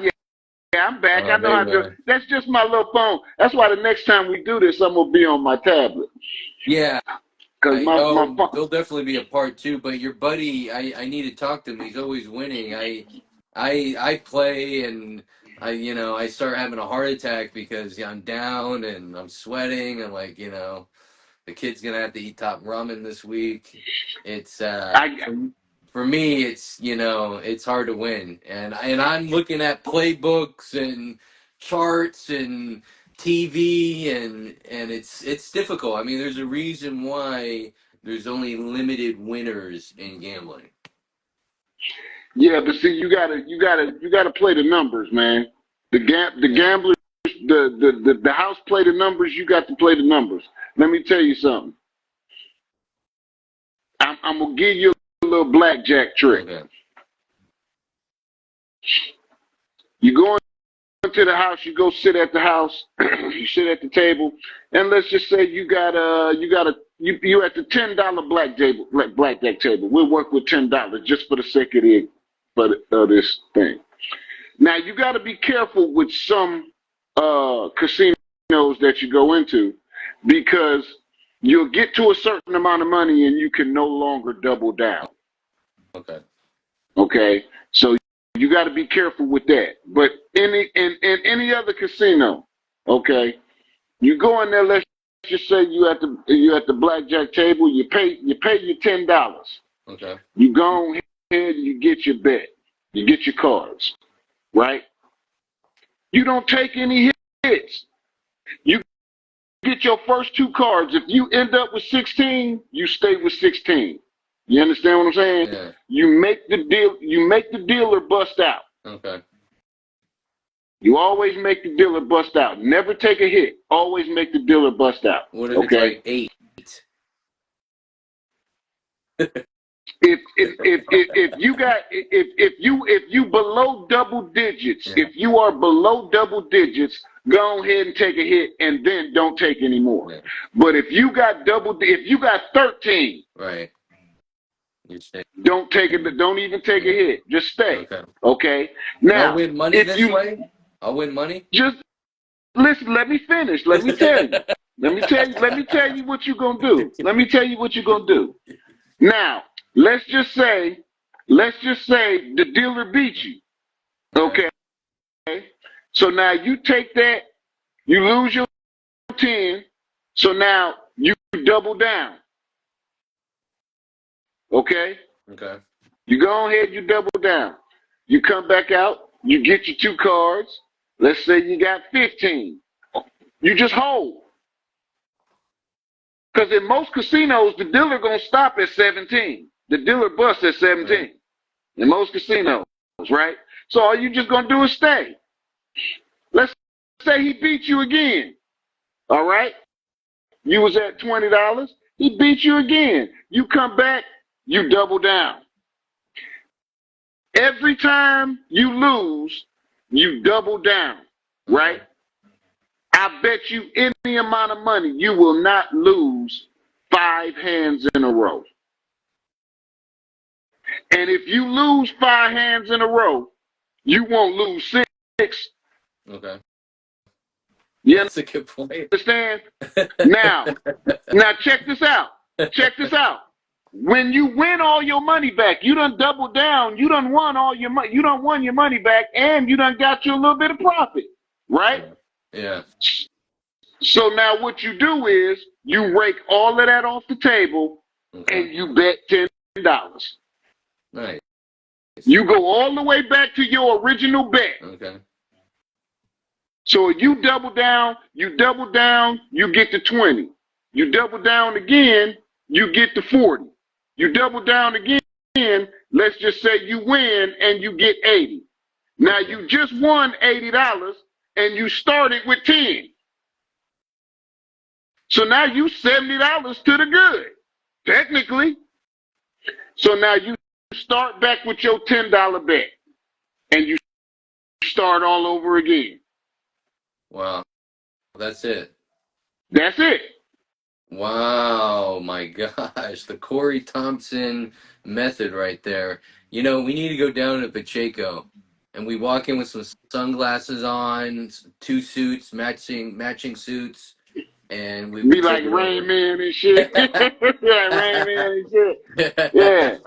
I'm back. I know how to do it. That's just my little phone. That's why the next time we do this, I'm gonna be on my tablet. Yeah. Because my phone. There'll definitely be a part 2, but your buddy, I need to talk to him. He's always winning. I play and I start having a heart attack because I'm down and I'm sweating and the kid's gonna have to eat top ramen this week. It's for me, it's hard to win, and I'm looking at playbooks and charts and TV, and it's difficult. I mean, there's a reason why there's only limited winners in gambling. Yeah, but see, you gotta play the numbers, man. The gamblers, the house play the numbers. You got to play the numbers. Let me tell you something. I'm gonna give you a little blackjack trick. Okay. You go into the house. You go sit at the house. You sit at the table, and let's just say you at the $10 blackjack table. We'll work with $10 just for the sake of this thing. Now you got to be careful with some casinos that you go into, because you'll get to a certain amount of money and you can no longer double down. Okay. Okay. So you got to be careful with that. But in any other casino, okay, you go in there. Let's just say you at the blackjack table. You pay your $10. Okay. You go ahead and you get your bet. You get your cards, right? You don't take any hits. You get your first 2 cards. If you end up with 16, you stay with 16. You understand what I'm saying? Yeah. You make the deal. You make the dealer bust out. Okay. You always make the dealer bust out. Never take a hit. Always make the dealer bust out. What if it's like 8? If you below double digits, Yeah. if you are below double digits, go ahead and take a hit and then don't take any more. Yeah. But if you got 13, Right. You stay. don't take it. Don't even take a hit. Just stay. Okay. Okay. And I'll Now, win money if this you way. I'll win money. just listen, let me finish. Let me tell you. Let me tell you what you're gonna do. Let me tell you what you're gonna do. Now, let's just say the dealer beat you. Okay. So now you take that, you lose your 10. So now you double down. Okay? Okay. You go ahead, you double down. You come back out, you get your 2 cards. Let's say you got 15. You just hold. Because in most casinos, the dealer gonna stop at 17. The dealer busts at 17. Right. In most casinos, right? So all you just gonna do is stay. Let's say he beat you again. All right? You was at $20. He beat you again. You come back, you double down. Every time you lose, you double down, right? I bet you any amount of money, you will not lose 5 hands in a row. And if you lose 5 hands in a row, you won't lose 6. Okay. Yeah, that's a good point. Understand? Now check this out. Check this out. When you win all your money back, you done double down. You done won all your money. You done won your money back, and you done got you a little bit of profit, right? Yeah. So now what you do is you rake all of that off the table, and you bet $10. Nice. You go all the way back to your original bet. Okay. So you double down, you get to 20. You double down again, you get to 40. You double down again, let's just say you win and you get 80. Now you just won $80 and you started with 10. So now you $70 to the good, technically. So now you start back with your $10 bet and you start all over again. Wow. That's it. That's it. Wow, my gosh. The Corey Thompson method right there. You know, we need to go down to Pacheco and we walk in with some sunglasses on, 2 suits, matching suits, and we be like Rain Man and shit. Like Rain Man and shit. Yeah.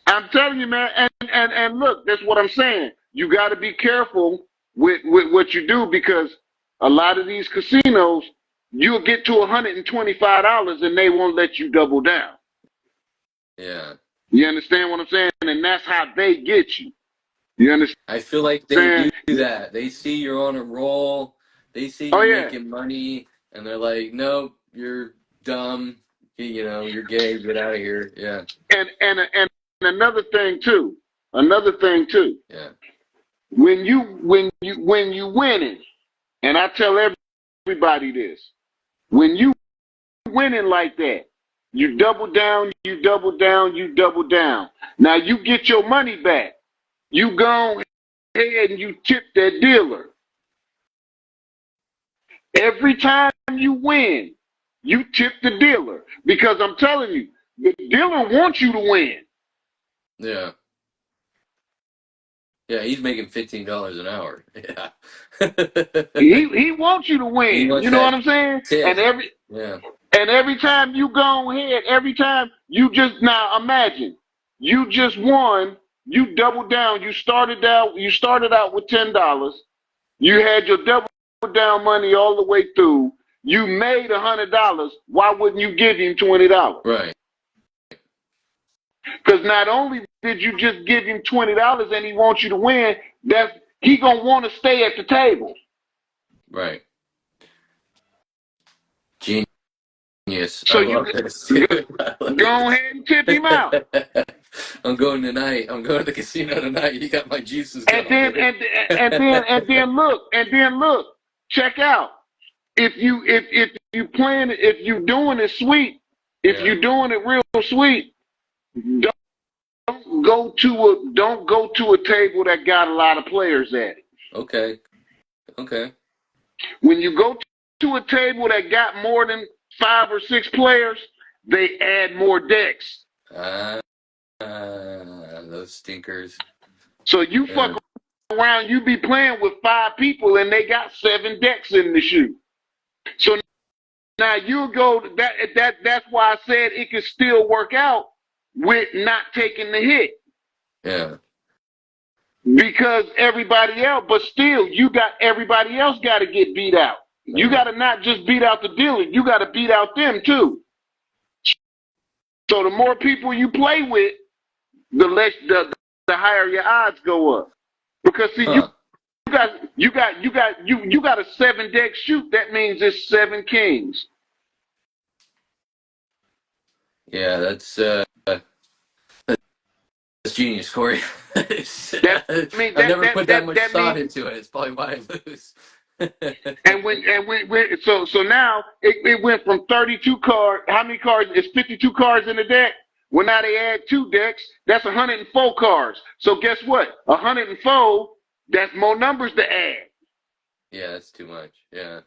I'm telling you, man, and look, that's what I'm saying. You got to be careful with what you do, because a lot of these casinos, you'll get to $125 and they won't let you double down. Yeah. You understand what I'm saying? And that's how they get you. You understand? I feel like they do that. They see you're on a roll. They see you're making money, and they're like, "Nope, you're dumb. You know, you're gay. Get out of here." Yeah. And another thing too. Yeah. When you winning, and I tell everybody this, when you winning like that, you double down. Now you get your money back. You go ahead and you tip that dealer. Every time you win, you tip the dealer, because I'm telling you, the dealer wants you to win. Yeah. Yeah, he's making $15 an hour. Yeah. he wants you to win. You know what I'm saying? Tip. And every time you go ahead, every time you just, now imagine, you just won, you double down, you started out with $10. You had your double down money all the way through. You made $100. Why wouldn't you give him $20? Right. Because not only did you just give him $20 and he wants you to win, he gonna want to stay at the table. Right. Genius. So I love this. Go ahead and tip him out. I'm going tonight. I'm going to the casino tonight. You got my juices going. And then look. Check out. If you doing it sweet, if you're doing it real sweet, don't go to a table that got a lot of players at it. Okay. Okay. When you go to a table that got more than 5 or 6 players, they add more decks. Those stinkers. So you fuck around, you be playing with 5 people and they got 7 decks in the shoe. So now you go that's why I said it can still work out with not taking the hit. Yeah. Because everybody else, but still everybody else got to get beat out. You got to not just beat out the dealer, you got to beat out them too. So the more people you play with, the higher your odds go up. Because see, you got a 7 deck shoot. That means it's 7 kings. Yeah, that's genius, Corey. I've never put that much thought into it. It's probably why I lose. So now it went from 32 cards. How many cards? It's 52 cards in the deck. Well, now they add 2 decks. That's 104 cards. So guess what? 104. That's more numbers to add. Yeah, that's too much. Yeah.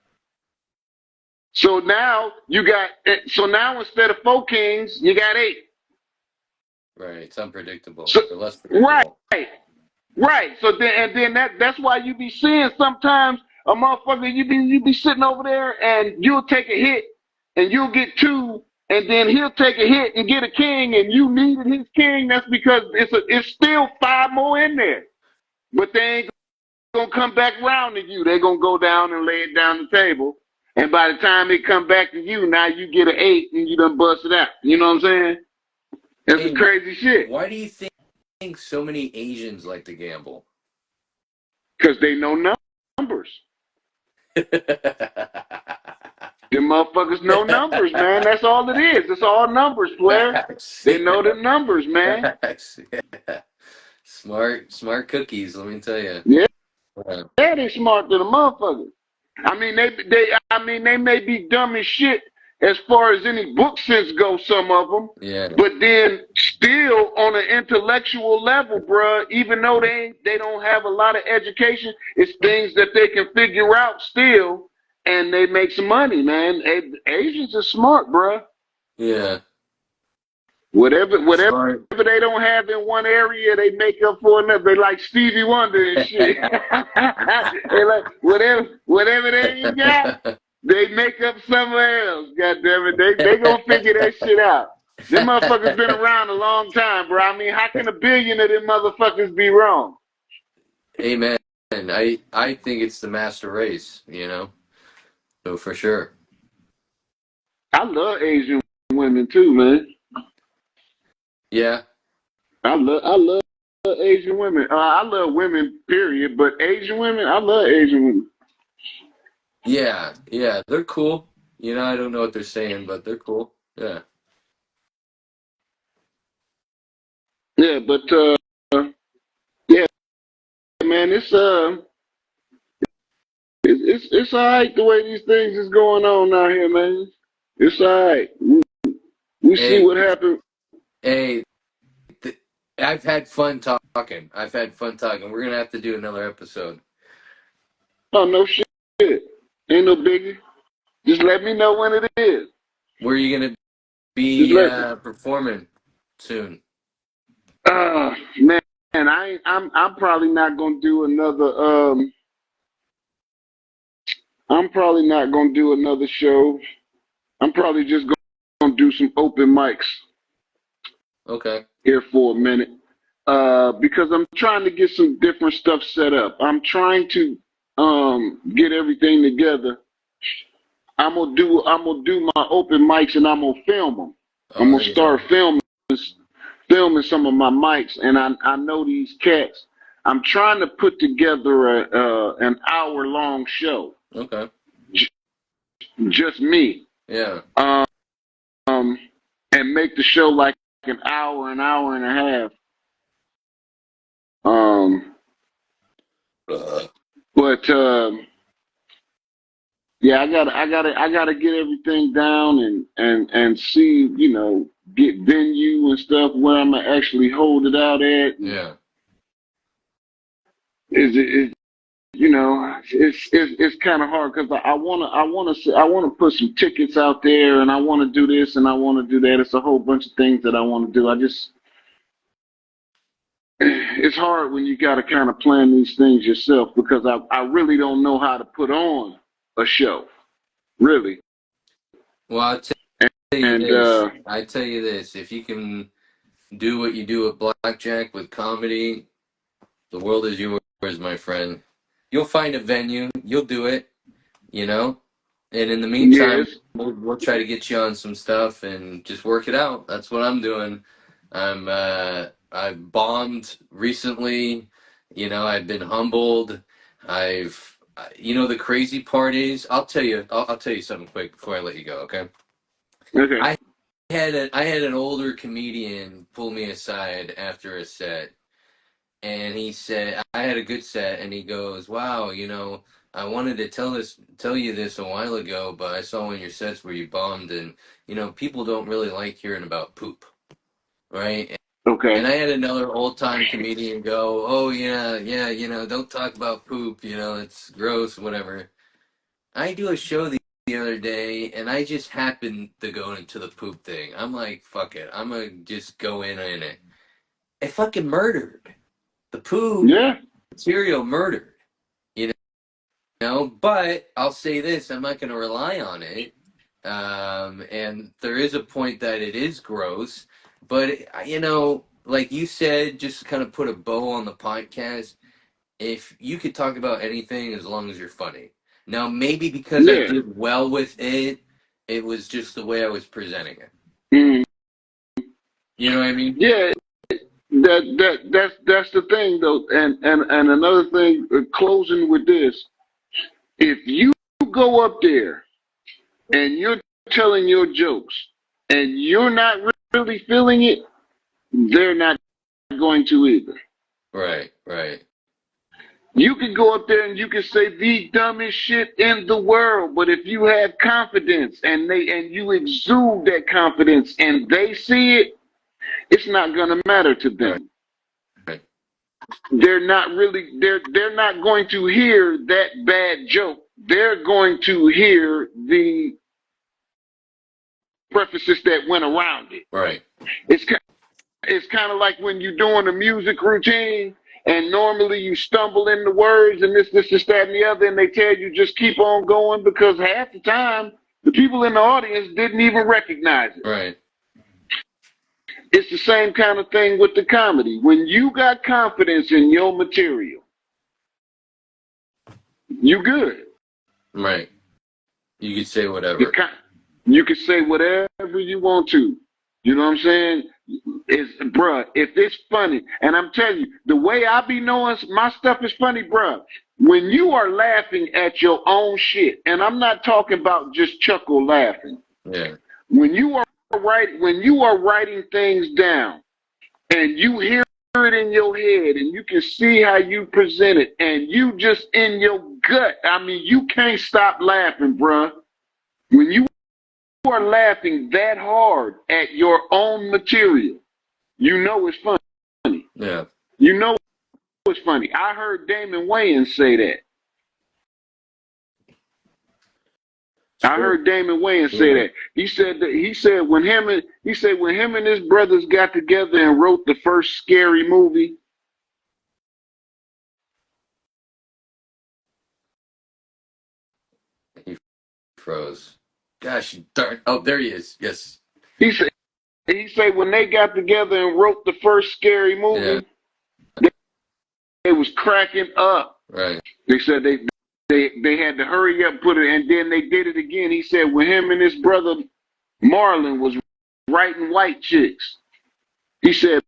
So now instead of 4 kings, you got 8. Right. It's unpredictable. So, less predictable. Right. So then that's why you be seeing sometimes a motherfucker, you be sitting over there and you'll take a hit and you'll get 2, and then he'll take a hit and get a king, and you needed his king. That's because it's still 5 more in there. But they ain't gonna come back round to you. They're gonna go down and lay it down the table. And by the time it come back to you, now you get an 8 and you done bust it out. You know what I'm saying? That's some crazy shit. Why do you think so many Asians like to gamble? Because they know numbers. Them motherfuckers know numbers, man. That's all it is. It's all numbers, Flair. They know the numbers, man. Yeah. Smart cookies, let me tell you. Yeah, they smart than a motherfucker. I mean, they may be dumb as shit as far as any book sense goes, some of them. Yeah. But then still on an intellectual level, bruh, even though they don't have a lot of education, it's things that they can figure out still, and they make some money, man. Asians are smart, bruh. Yeah. Whatever they don't have in one area, they make up for another. They like Stevie Wonder and shit. They like whatever they ain't got, they make up somewhere else. God damn it, they gonna figure that shit out. Them motherfuckers been around a long time, bro. I mean, how can a billion of them motherfuckers be wrong? Amen. I think it's the master race, you know. So for sure. I love Asian women too, man. Yeah. I love Asian women. I love women, period. But Asian women, I love Asian women. Yeah, they're cool. You know, I don't know what they're saying, but they're cool. Yeah. Yeah, but yeah, man, it's alright the way these things is going on out here, man. It's alright. We see what happened. Hey, I've had fun talking. We're gonna have to do another episode. Oh, no shit. Ain't no biggie. Just let me know when it is. Where are you gonna be performing soon? Man, I'm probably not gonna do another. I'm probably not gonna do another show. I'm probably just gonna do some open mics. Okay. Here for a minute. Because I'm trying to get some different stuff set up. I'm trying to get everything together. I'm gonna do my open mics and I'm gonna film them. I'm gonna start filming some of my mics, and I know these cats. I'm trying to put together an hour-long show. Okay. Just me. Yeah. And make the show like an hour and a half. But yeah, Yeah, I gotta get everything down and see, get venue and stuff where I'm gonna actually hold it out at. Yeah. Is it's kind of hard because I wanna put some tickets out there, and I wanna do this and I wanna do that. It's a whole bunch of things that I wanna do. It's hard when you gotta kind of plan these things yourself because I really don't know how to put on a show, really. Well, I'll tell you And this. I tell you this. If you can do what you do with blackjack with comedy, the world is yours, my friend. You'll find a venue. You'll do it. You know. And in the meantime, yes, we'll try to get you on some stuff and just work it out. That's what I'm doing. I've bombed recently. I've been humbled. The crazy part is, I'll tell you something quick before I let you go. Okay. okay, I I had an older comedian pull me aside after a set, and he said I had a good set, and he goes, "Wow, I wanted to tell you this a while ago, but I saw one of your sets where you bombed, and people don't really like hearing about poop, right?" And okay. I had another old time comedian go, "Oh yeah, yeah, don't talk about poop, it's gross, whatever." I do a show the other day, and I just happened to go into the poop thing. I'm like, fuck it, I'm gonna just go in it. It fucking murdered the poop Yeah. material, murdered. You but I'll say this: I'm not gonna rely on it. And there is a point that it is gross, but like you said, just to kind of put a bow on the podcast, if you could talk about anything as long as you're funny. Now, maybe because I Yeah. did well with it, it was just the way I was presenting it. Mm. You know what I mean? Yeah. That's the thing though. And another thing, closing with this, if you go up there and you're telling your jokes and you're not really feeling it, they're not going to either. Right, right, You can go up there and you can say the dumbest shit in the world, but if you have confidence and you exude that confidence and they see it, it's not gonna matter to right, them. right, They're not going to hear that bad joke. They're going to hear the prefaces that went around it. right, It's it's kind of like when you're doing a music routine and normally you stumble in the words and this, that, and the other, and they tell you just keep on going because half the time the people in the audience didn't even recognize it. right, It's the same kind of thing with the comedy. When you got confidence in your material, you good. right. You could say The whatever. You can say whatever you want to. You know what I'm saying? Bruh, if it's funny, and I'm telling you, the way I be knowing my stuff is funny, bruh, when you are laughing at your own shit, and I'm not talking about just chuckle laughing. Yeah, When you are writing things down and you hear it in your head and you can see how you present it and you just in your gut, I mean, you can't stop laughing, bruh. When you are laughing that hard at your own material, you know it's funny. yeah. You know it's funny. I heard Damon Wayans say that. I Sure. heard Damon Wayans say Yeah. that. He said when him and his brothers got together and wrote the first Scary Movie. He froze. Gosh, darn. Oh, there he is. Yes. He said when they got together and wrote the first Scary Yeah. Movie, they was cracking up. Right. They said they had to hurry up, put it, and then they did it again. He said when him and his brother Marlon was writing White Chicks, he said,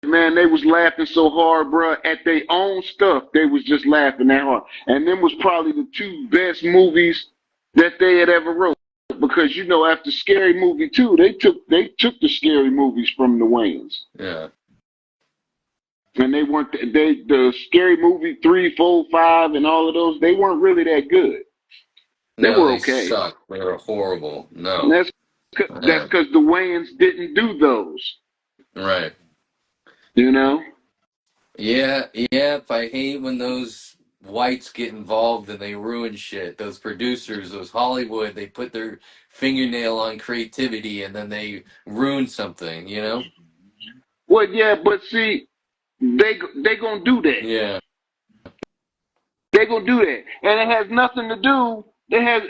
man, they was laughing so hard, bro, at their own stuff. They was just laughing that hard, and them was probably the two best movies that they had ever wrote. Because after Scary Movie 2, they took the Scary Movies from the Wayans. Yeah. And they weren't the Scary Movie 3, 4, 5, and all of those. They weren't really that good. They No, were they okay. suck. They were horrible. No. And that's Yeah. because the Wayans didn't do those. Right. You know. Yeah, I hate when those whites get involved and they ruin shit. Those producers, those Hollywood, they put their fingernail on creativity and then they ruin something, you know? Well, yeah, but see, they gonna do that. Yeah. They're gonna do that, and it has nothing to do. It has,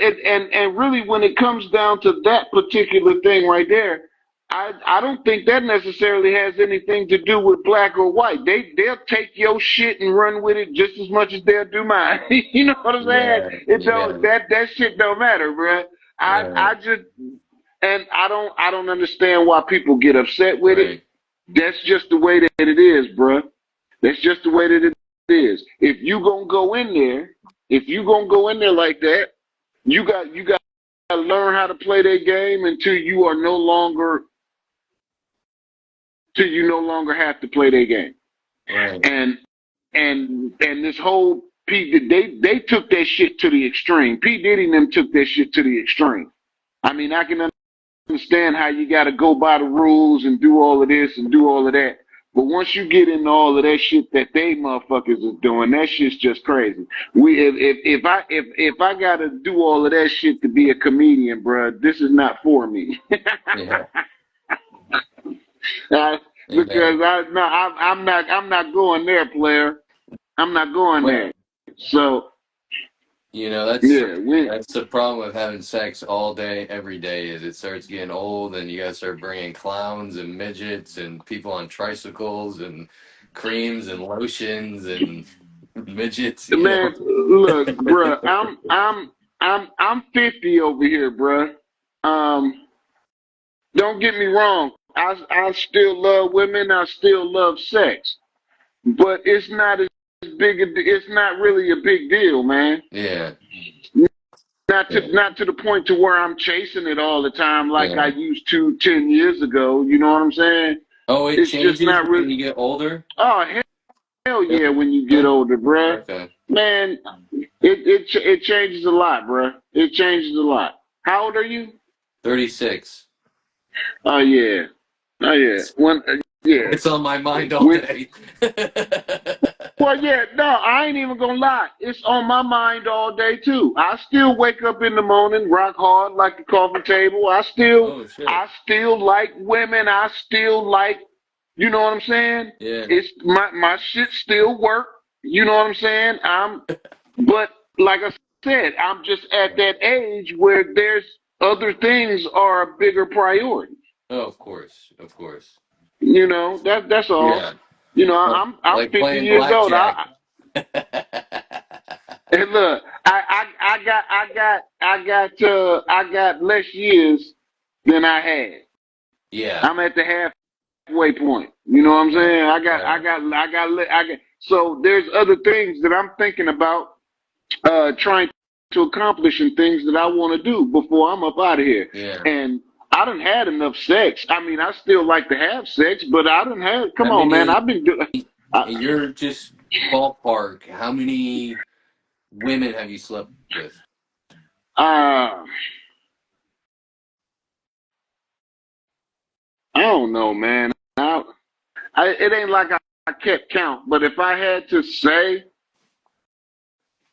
and really, when it comes down to that particular thing right there, I don't think that necessarily has anything to do with black or white. They'll take your shit and run with it just as much as they'll do mine. You know what I'm saying? Yeah. It Yeah. don't that shit don't matter, bruh. Yeah. I just and I don't understand why people get upset with it. Right. That's just the way that it is, bruh. That's just the way that it is. If you gonna go in there like that, you got to learn how to play that game until you no longer have to play that game. Right. And this whole they took that shit to the extreme. P. Diddy and them took that shit to the extreme. I mean, I can understand how you got to go by the rules and do all of this and do all of that. But once you get into all of that shit that they motherfuckers are doing, that shit's just crazy. If I gotta do all of that shit to be a comedian, bruh, this is not for me. Yeah. Because I'm not going there, player. I'm not going there. So you know, that's the problem with having sex all day, every day, is it starts getting old and you gotta start bringing clowns and midgets and people on tricycles and creams and lotions and midgets. Man, look, bruh, I'm 50 over here, bruh. Don't get me wrong. I still love women. I still love sex, but it's not as big. It's not really a big deal, man. Yeah. Not to the point to where I'm chasing it all the time like I used to 10 years ago. You know what I'm saying? Oh, it's changes just not when you get older? Oh, hell yeah, when you get older, bruh. Okay. Man, it changes a lot, bruh. It changes a lot. How old are you? 36. Oh, yeah. Oh, yeah. Yeah. It's on my mind all day. Well, yeah, no, I ain't even gonna lie. It's on my mind all day too. I still wake up in the morning, rock hard like the coffee table. I still like women. I still like, you know what I'm saying? Yeah. It's my shit still work. You know what I'm saying? But like I said, I'm just at that age where there's other things are a bigger priority. Oh, of course. You know, that's all. Yeah. You know, I'm like 50 years old. And look, I got less years than I had. Yeah. I'm at the halfway point. You know what I'm saying? I got. So there's other things that I'm thinking about, trying to accomplish and things that I want to do before I'm up out of here. Yeah. And I done had enough sex. I mean, I still like to have sex, but I done had. Come on, man. I've been doing. You're just ballpark. How many women have you slept with? I don't know, man. It ain't like I kept count, but if I had to say,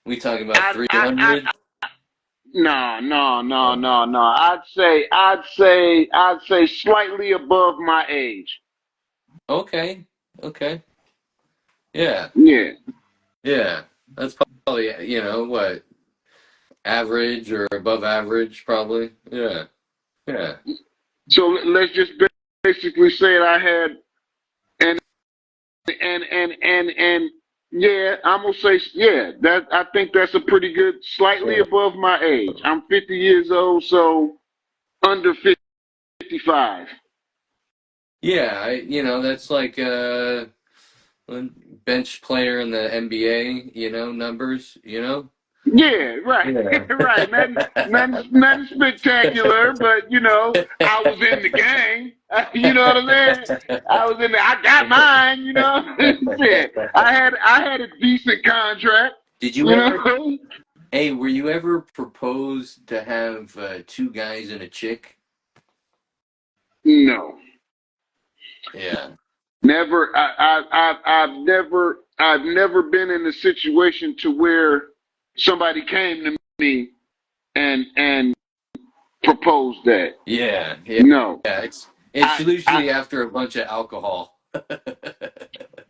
we talking about 300? No. I'd say slightly above my age. Okay. Yeah. Yeah. That's probably, what, average or above average, probably. Yeah. So let's just basically say that I had, and yeah, I'm gonna say, yeah, that I think that's a pretty good, slightly above my age. I'm 50 years old, so under 55. Yeah, that's like bench player in the NBA, numbers, Yeah, right, right. Nothing spectacular, but I was in the game. You know what I'm saying? I got mine. Shit. I had a decent contract. Did you ever? Hey, were you ever proposed to have two guys and a chick? No, Yeah. never. I've never been in a situation to where somebody came to me and proposed that. Yeah, yeah, No, yeah. It's I, I, usually after a bunch of alcohol.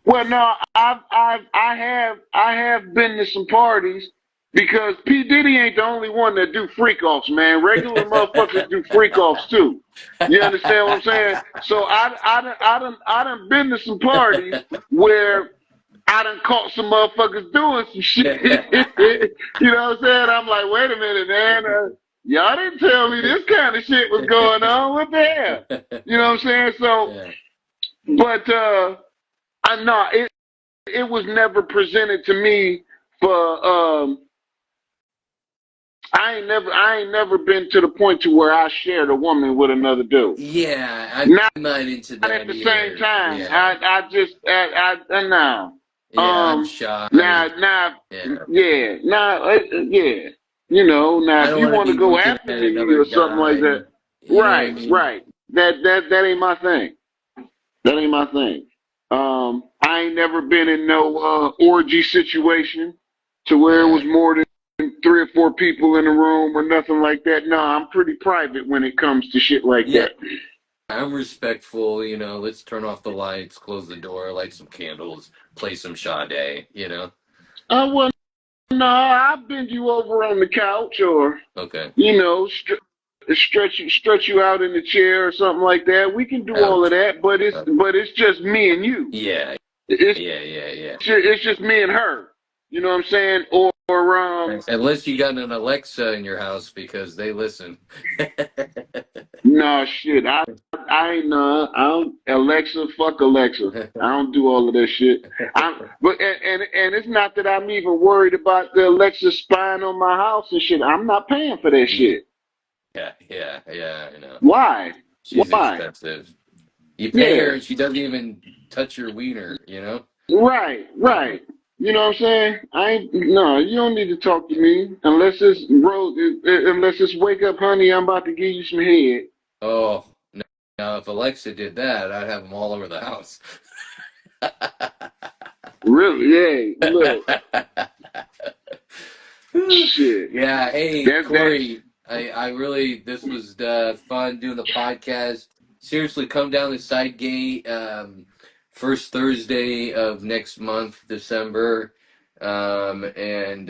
well, no, I have been to some parties because P Diddy ain't the only one that do freak offs, man. Regular motherfuckers do freak offs too. You understand what I'm saying? So I done been to some parties where I done caught some motherfuckers doing some shit. You know what I'm saying? I'm like, wait a minute, man. Y'all didn't tell me this kind of shit was going on. What the hell? You know what I'm saying? So, Yeah. but I know it was never presented to me for I ain't never been to the point to where I shared a woman with another dude. Yeah, Not I'm not into at that the same either. time. Yeah. I just no. Yeah, I'm shy. Now Yeah. yeah yeah. You know, now I if don't you want to want to be go looking after at me another or something like guy. that, You know what I mean? right. That ain't my thing. That ain't my thing. I ain't never been in no orgy situation to where it was Yeah. more than 3 or 4 people in the room or nothing like that. No, I'm pretty private when it comes to shit like Yeah, that. I'm respectful, let's turn off the lights, close the door, light some candles, play some Sade. Well, no, I'll bend you over on the couch or, Okay. you know, stretch you out in the chair or something like that. We can do all of Ouch. that, but it's just me and you. Yeah, It's yeah. it's just me and her. You know what I'm saying? Or Unless you got an Alexa in your house because they listen. no shit. I ain't I don't Alexa, fuck Alexa. I don't do all of that shit. But and it's not that I'm even worried about the Alexa spying on my house and shit. I'm not paying for that Yeah, shit. I know. Why? She's Why? expensive. You pay her Yeah. and she doesn't even touch your wiener? Yeah. Right. You know what I'm saying? I ain't no, you don't need to talk to me unless it's wake up honey, I'm about to give you some head. Oh, no. Now if Alexa did that, I'd have them all over the house. Really? Yeah. Look. Shit. Yeah, hey That Corey, I really this was fun doing the podcast. Seriously, come down the side gate first Thursday of next month, December, and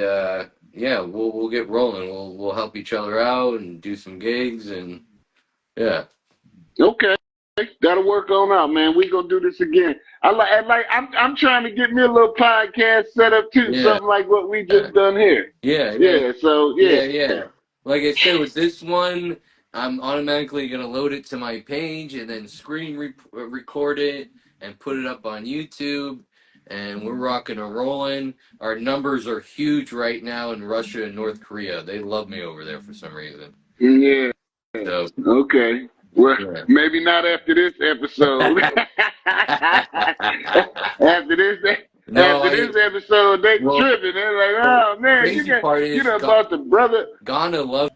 yeah, we'll get rolling. We'll help each other out and do some gigs and yeah, okay. That'll work on out, man. We gonna do this again. I'm trying to get me a little podcast set up too, yeah, something like what we just done here. yeah. Yeah, so Yeah. Like I said, with this one, I'm automatically going to load it to my page and then record it and put it up on YouTube. And we're rocking and rolling. Our numbers are huge right now in Russia and North Korea. They love me over there for some reason. yeah. So, Okay. Well, yeah. maybe not after this episode. after this No, episode, they well, tripping. They're like, oh man, crazy part you is know about the brother. Ghana loves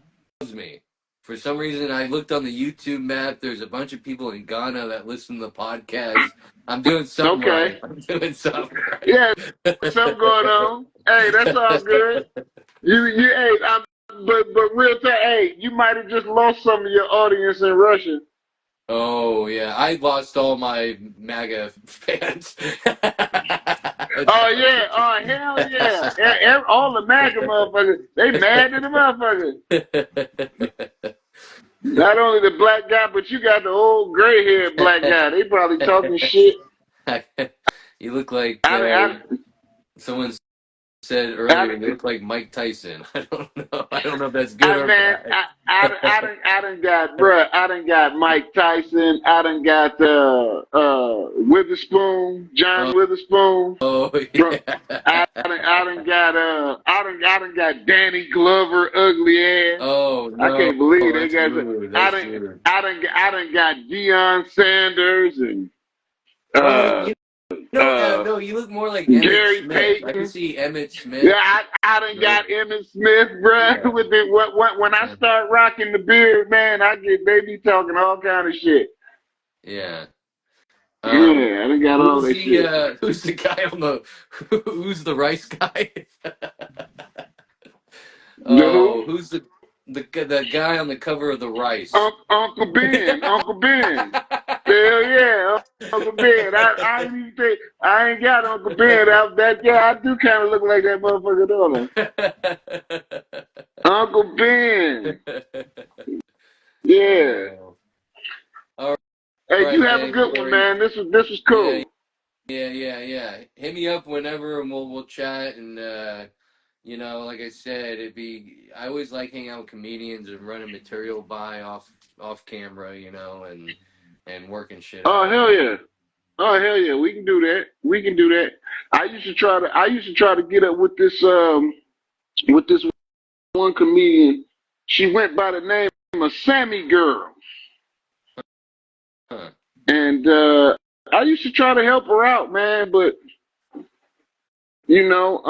me. For some reason, I looked on the YouTube map. There's a bunch of people in Ghana that listen to the podcast. I'm doing something Okay. right. I'm doing something right. Yeah, something going on. Hey, that's all good. Hey, but real talk, hey, you might have just lost some of your audience in Russia. Oh yeah, I lost all my MAGA fans. Oh yeah, oh hell yeah. All the MAGA motherfuckers, they mad at the motherfuckers. Not only the black guy, but you got the old gray haired black guy. They probably talking shit. You look like I, someone said I, earlier. You look like Mike Tyson. I don't know. I don't know if that's good I or man, bad. I done got, bruh, I done got Mike Tyson. I done got Witherspoon, John Witherspoon. Oh From yeah. I done got Danny Glover, ugly ass. Oh I no, can't believe they that's got. rude. That's rude. I done got Deion Sanders and Well, uh No, you look more like Emmett Gary Smith. I can Payton. see Emmett Yeah, Smith. I done Right? got Emmitt Smith, bruh. Yeah. With the when I start rocking the beard, man, they be talking all kind of shit. Yeah. Yeah, I done got all that shit. Who's the guy on the who's the rice guy? The who? Oh, who's the guy on the cover of the rice? Uncle Ben, Uncle Ben. Hell yeah, Uncle Ben. I ain't even think I ain't got Uncle Ben out that. Yeah, I do kind of look like that motherfucker, don't I? Uncle Ben. Yeah. Oh. All Hey, you right, have a man, good one, Corey. man. This was Yeah, cool. yeah. Hit me up whenever, and we'll chat. And like I said, I always like hanging out with comedians and running material by off camera, and working shit Oh out. hell yeah. Oh hell yeah. We can do that. We can do that. I used to try to get up with this one comedian. She went by the name of Sammy Girl. Huh. And I used to try to help her out, man, but you know,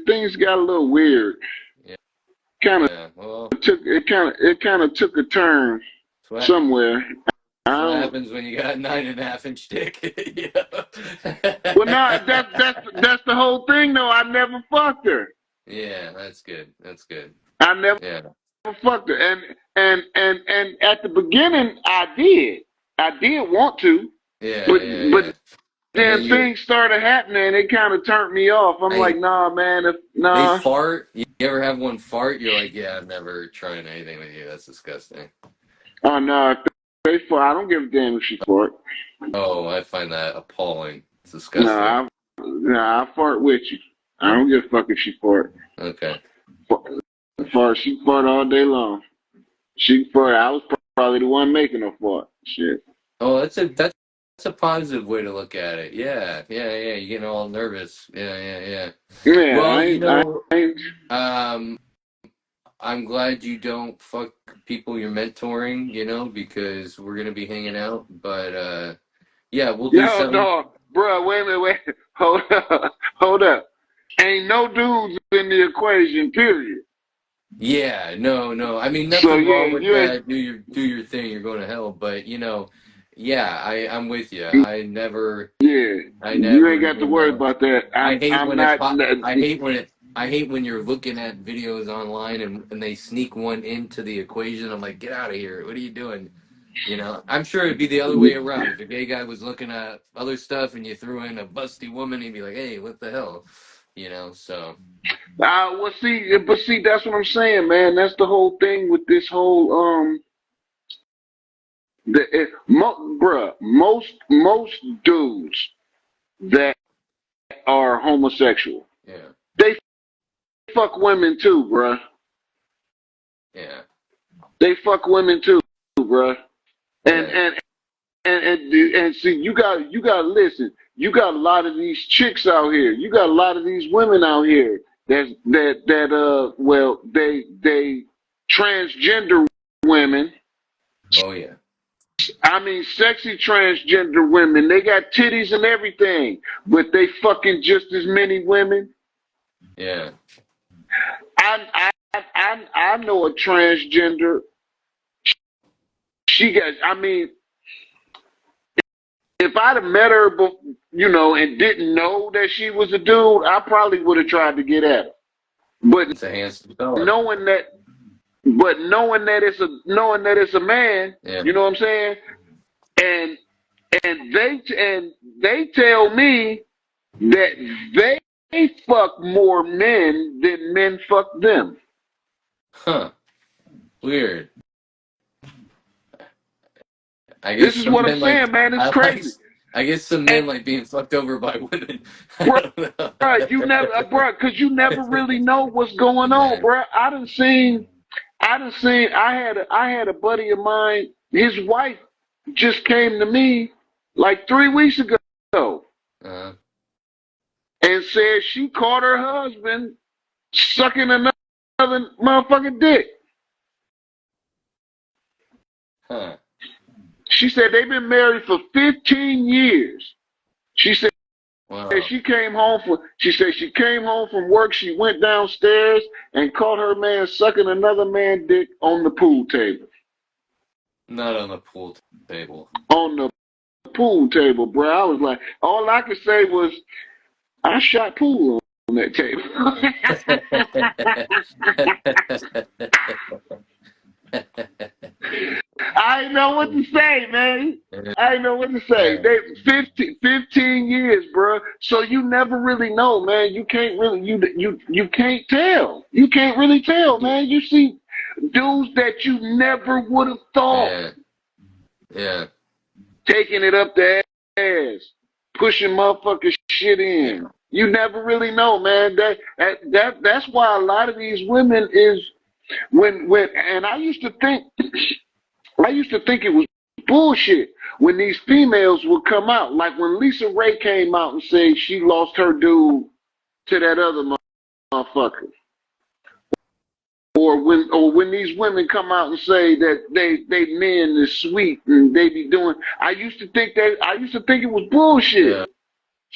things got a little weird. Yeah. Kind of Yeah. Well, kind of took a turn that's somewhere. what happens when you got a 9.5-inch dick. Well, no, that's the whole thing, though. I never fucked her. Yeah, that's good. That's good. I never Yeah. fucked her, and at the beginning, I did. I did want to, Yeah, but yeah. but And then then things started happening. It kind of turned me off. I'm like, nah, man. They Nah. fart. You ever have one fart? You're like, yeah, I'm never trying anything with you. That's disgusting. Oh no, if they fart. I don't give a damn if she fart. Oh, I find that appalling. It's disgusting. I fart with you. I don't give a fuck if she fart. Okay. She fart all day long. She fart. I was probably the one making her fart. Shit. Oh, that's a positive way to look at it. Yeah. You're getting all nervous. Yeah. Yeah, Well, I ain't. I'm glad you don't fuck people you're mentoring, because we're gonna be hanging out. But yeah, we'll do Yo, something. no, bro, wait a minute, wait. Hold up. Ain't no dudes in the equation, period. Yeah, no. I mean, So nothing yeah, wrong with you ain't. that. Do your thing. You're going to hell. But yeah, I'm with you. Yeah, I you ain't never, got to worry about that. I hate I'm when not. I hate when you're looking at videos online and they sneak one into the equation. I'm like, get out of here. What are you doing? I'm sure it'd be the other way around. If a gay guy was looking at other stuff and you threw in a busty woman, he'd be like, hey, what the hell? So. Well, see, that's what I'm saying, man. That's the whole thing with this whole bruh. Most dudes that are homosexual, Yeah. they fuck women too, bruh. Yeah. They fuck women too, bruh. And Yeah. and see, you got to listen. You got a lot of these chicks out here. You got a lot of these women out here they transgender women. Oh yeah. I mean, sexy transgender women. They got titties and everything, but they fucking just as many women. Yeah. I know a transgender. She got. I mean, if I'd have met her, and didn't know that she was a dude, I probably would have tried to get at her. But It's a handsome fella. knowing that it's a man, Yeah. you know what I'm saying? And they tell me that they fuck more men than men fuck them. Huh. Weird. I This guess is some what I'm men like saying, man. It's I like crazy. I guess some men like being fucked over by women. I Bro, don't know. because you never really know what's going on, bro. I had a buddy of mine. His wife just came to me like 3 weeks ago Uh, and said she caught her husband sucking another motherfucking dick. huh. She said they've been married for 15 years. She said Wow. she came home from work. She went downstairs and caught her man sucking another man's dick on the pool table. Not on the pool table. On the pool table, bro. I was like, all I could say was, I shot pool on that table. I didn't know what to say, man. I didn't know what to say. They 15 years, bro. So you never really know, man. You can't really you can't tell. You can't really tell, man. You see dudes that you never would have thought. Yeah. Yeah. Taking it up the ass, pushing motherfucking shit in. Yeah. You never really know, man. That's why a lot of these women is when and I used to think it was bullshit when these females would come out. Like when Lisa Ray came out and said she lost her dude to that other motherfucker. Or when these women come out and say that they men is sweet and they be doing, I used to think it was bullshit.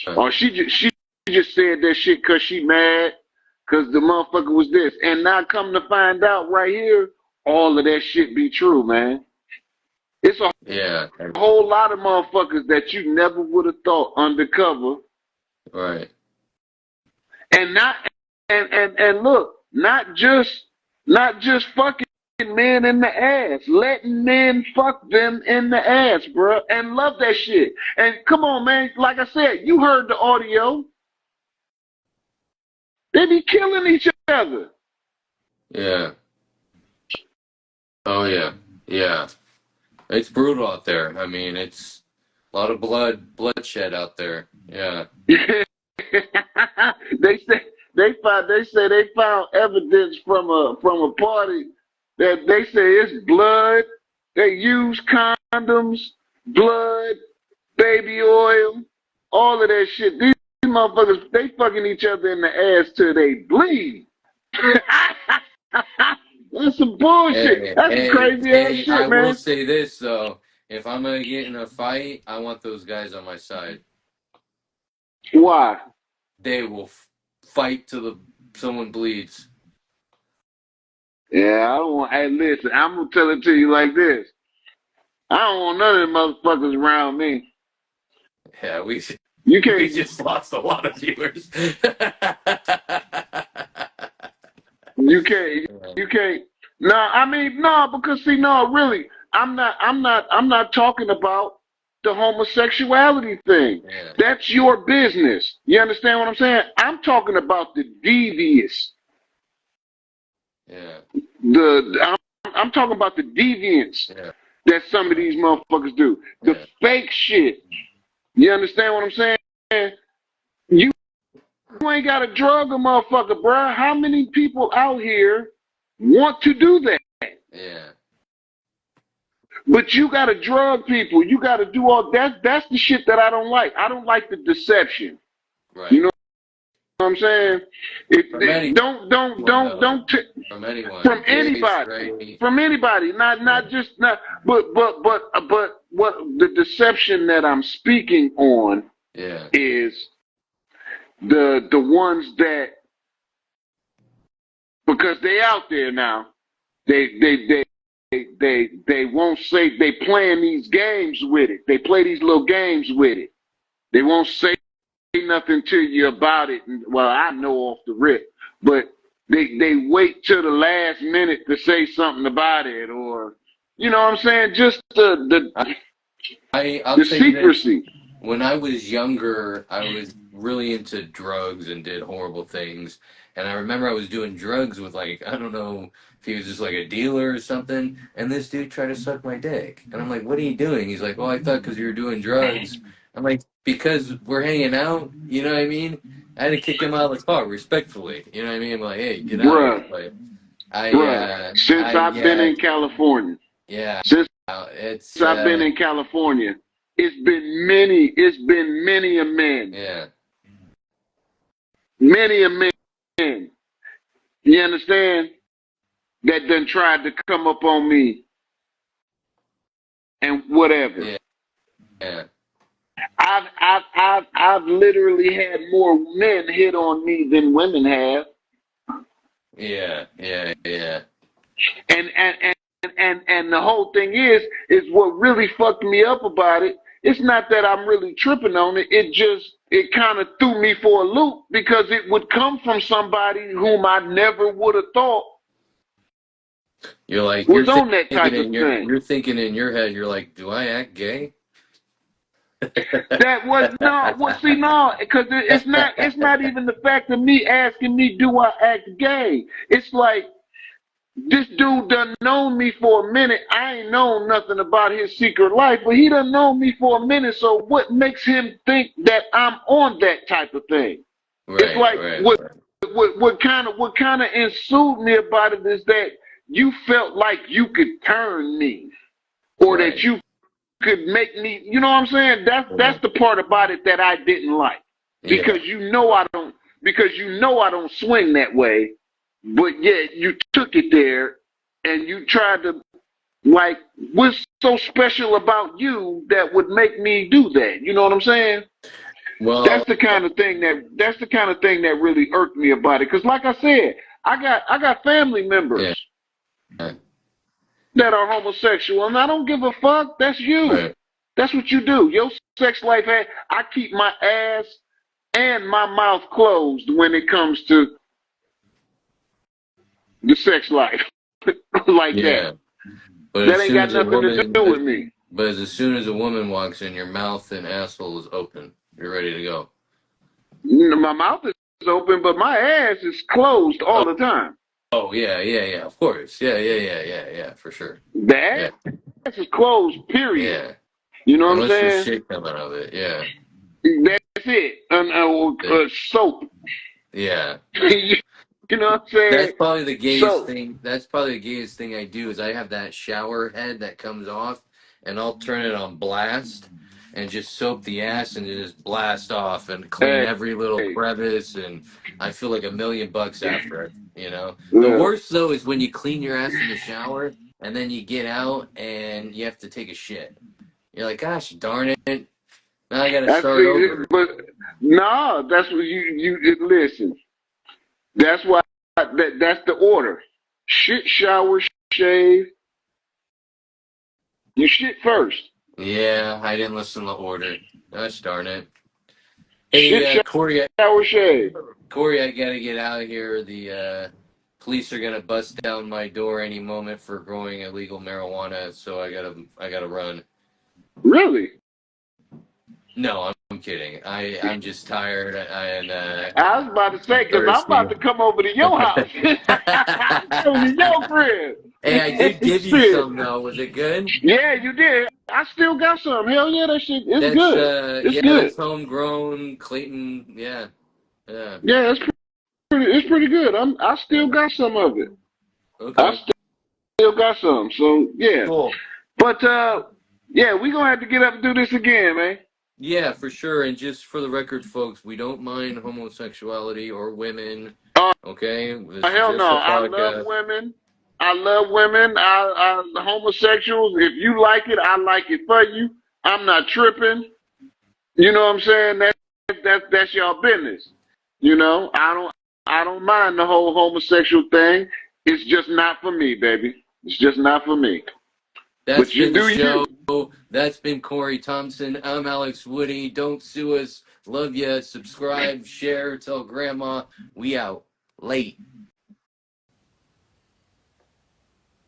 Yeah. Or she just said that shit cause she mad, cause the motherfucker was this. And now come to find out right here, all of that shit be true, man. It's a whole lot of motherfuckers that you never would have thought undercover. Right. And look, not just fucking men in the ass, letting men fuck them in the ass, bro, and love that shit. And come on, man, like I said, you heard the audio. They be killing each other. Yeah. Oh yeah. Yeah. It's brutal out there. I mean, it's a lot of bloodshed out there. Yeah. They say they found evidence from a party that they say it's blood. They use condoms, blood, baby oil, all of that shit. These motherfuckers, they fucking each other in the ass till they bleed. That's some bullshit. That's some crazy ass shit, I man. will say this though: if I'm gonna get in a fight, I want those guys on my side. Why? They will fight till someone bleeds. Yeah, I don't want. Hey, listen, I'm gonna tell it to you like this. I don't want none of them motherfuckers around me. Yeah, we can't. just lost a lot of viewers. You can't. No, I mean, no, because see, no, really, I'm not talking about the homosexuality thing. Yeah. That's your business. You understand what I'm saying? I'm talking about the devious. Yeah. I'm talking about the deviance that some of these motherfuckers do. The fake shit. You understand what I'm saying? You ain't got to drug a motherfucker, bruh. How many people out here want to do that? Yeah. But you got to drug people. You got to do all that. That's the shit that I don't like. I don't like the deception. Right. You know what I'm saying? From anybody. Not just but what the deception that I'm speaking on is the ones that, because they out there now, they won't say, they playing these games with it. They play these little games with it. They won't say nothing to you about it. Well, I know off the rip, but they wait till the last minute to say something about it, or you know what I'm saying? Just the secrecy. When I was younger, I was really into drugs and did horrible things. And I remember I was doing drugs with, like, I don't know if he was just like a dealer or something. And this dude tried to suck my dick. And I'm like, what are you doing? He's like, well, I thought because you were doing drugs. I'm like, because we're hanging out, you know what I mean? I had to kick him out of the car respectfully. You know what I mean? I'm like, hey, get out of here. Since I've been in California. Yeah. Since I've been in California. It's been many a man. Yeah. Many a man. You understand? That done tried to come up on me and whatever. Yeah. Yeah. I've literally had more men hit on me than women have. Yeah. Yeah. Yeah. And the whole thing is what really fucked me up about it. It's not that I'm really tripping on it. It kind of threw me for a loop because it would come from somebody whom I never would have thought You're like was on that type of thing. you're thinking in your head. You're like, do I act gay? That was no. Well, see, no, because it's not. It's not even the fact of me asking me, do I act gay? It's like this dude done known me for a minute. I ain't known nothing about his secret life, but he done known me for a minute. So what makes him think that I'm on that type of thing? Right, it's like right, what kind of ensued me about it is that you felt like you could turn me, or right. that you could make me. You know what I'm saying? That's the part about it that I didn't like, because you know I don't swing that way. But yet you took it there and you tried to, like, what's so special about you that would make me do that? You know what I'm saying? Well, that's the kind of thing that really irked me about it. Because like I said, I got family members that are homosexual, and I don't give a fuck. That's you. Right. That's what you do. Your sex life. I keep my ass and my mouth closed when it comes to the sex life. Like that. But that ain't got nothing to do with me. But as soon as a woman walks in, your mouth and asshole is open. You're ready to go. My mouth is open, but my ass is closed all the time. Oh, yeah, of course. Yeah, for sure. The ass is closed, period. Yeah. You know Unless what I'm saying? there's shit coming out of it, yeah. That's it. Soap. Yeah. You know what I'm saying? That's probably the gayest thing. That's probably the gayest thing I do is I have that shower head that comes off, and I'll turn it on blast and just soap the ass and just blast off and clean every little crevice, and I feel like $1 million after it. You know. The worst though is when you clean your ass in the shower and then you get out and you have to take a shit. You're like, gosh darn it! Now I gotta start over. But no, that's what you listen. That's why that's the order. Shit, shower, shave. You shit first. Yeah, I didn't listen to the order. Gosh darn it. Hey, Corey, shower, shave. Corey, I gotta get out of here. The police are gonna bust down my door any moment for growing illegal marijuana, so I gotta run. Really? No, I'm kidding. I'm just tired. I was about to say, because I'm about to come over to your house. To your crib. Hey, I did give you some though. Was it good? Yeah, you did. I still got some. Hell yeah, that shit is good. It's good. It's homegrown, Clayton. Yeah. Yeah, it's pretty good. I still got some of it. Okay. I still got some. So yeah. Cool. But yeah, we gonna have to get up and do this again, man. Yeah, for sure. And just for the record, folks, we don't mind homosexuality or women. Okay? Hell no. I love women. I love women. The homosexuals. If you like it, I like it for you. I'm not tripping. You know what I'm saying? That's y'all business. You know, I don't mind the whole homosexual thing. It's just not for me, baby. It's just not for me. That's been the show. That's been Corey Thompson. I'm Alex Woody. Don't sue us. Love ya. Subscribe, share, tell grandma. We out. Late.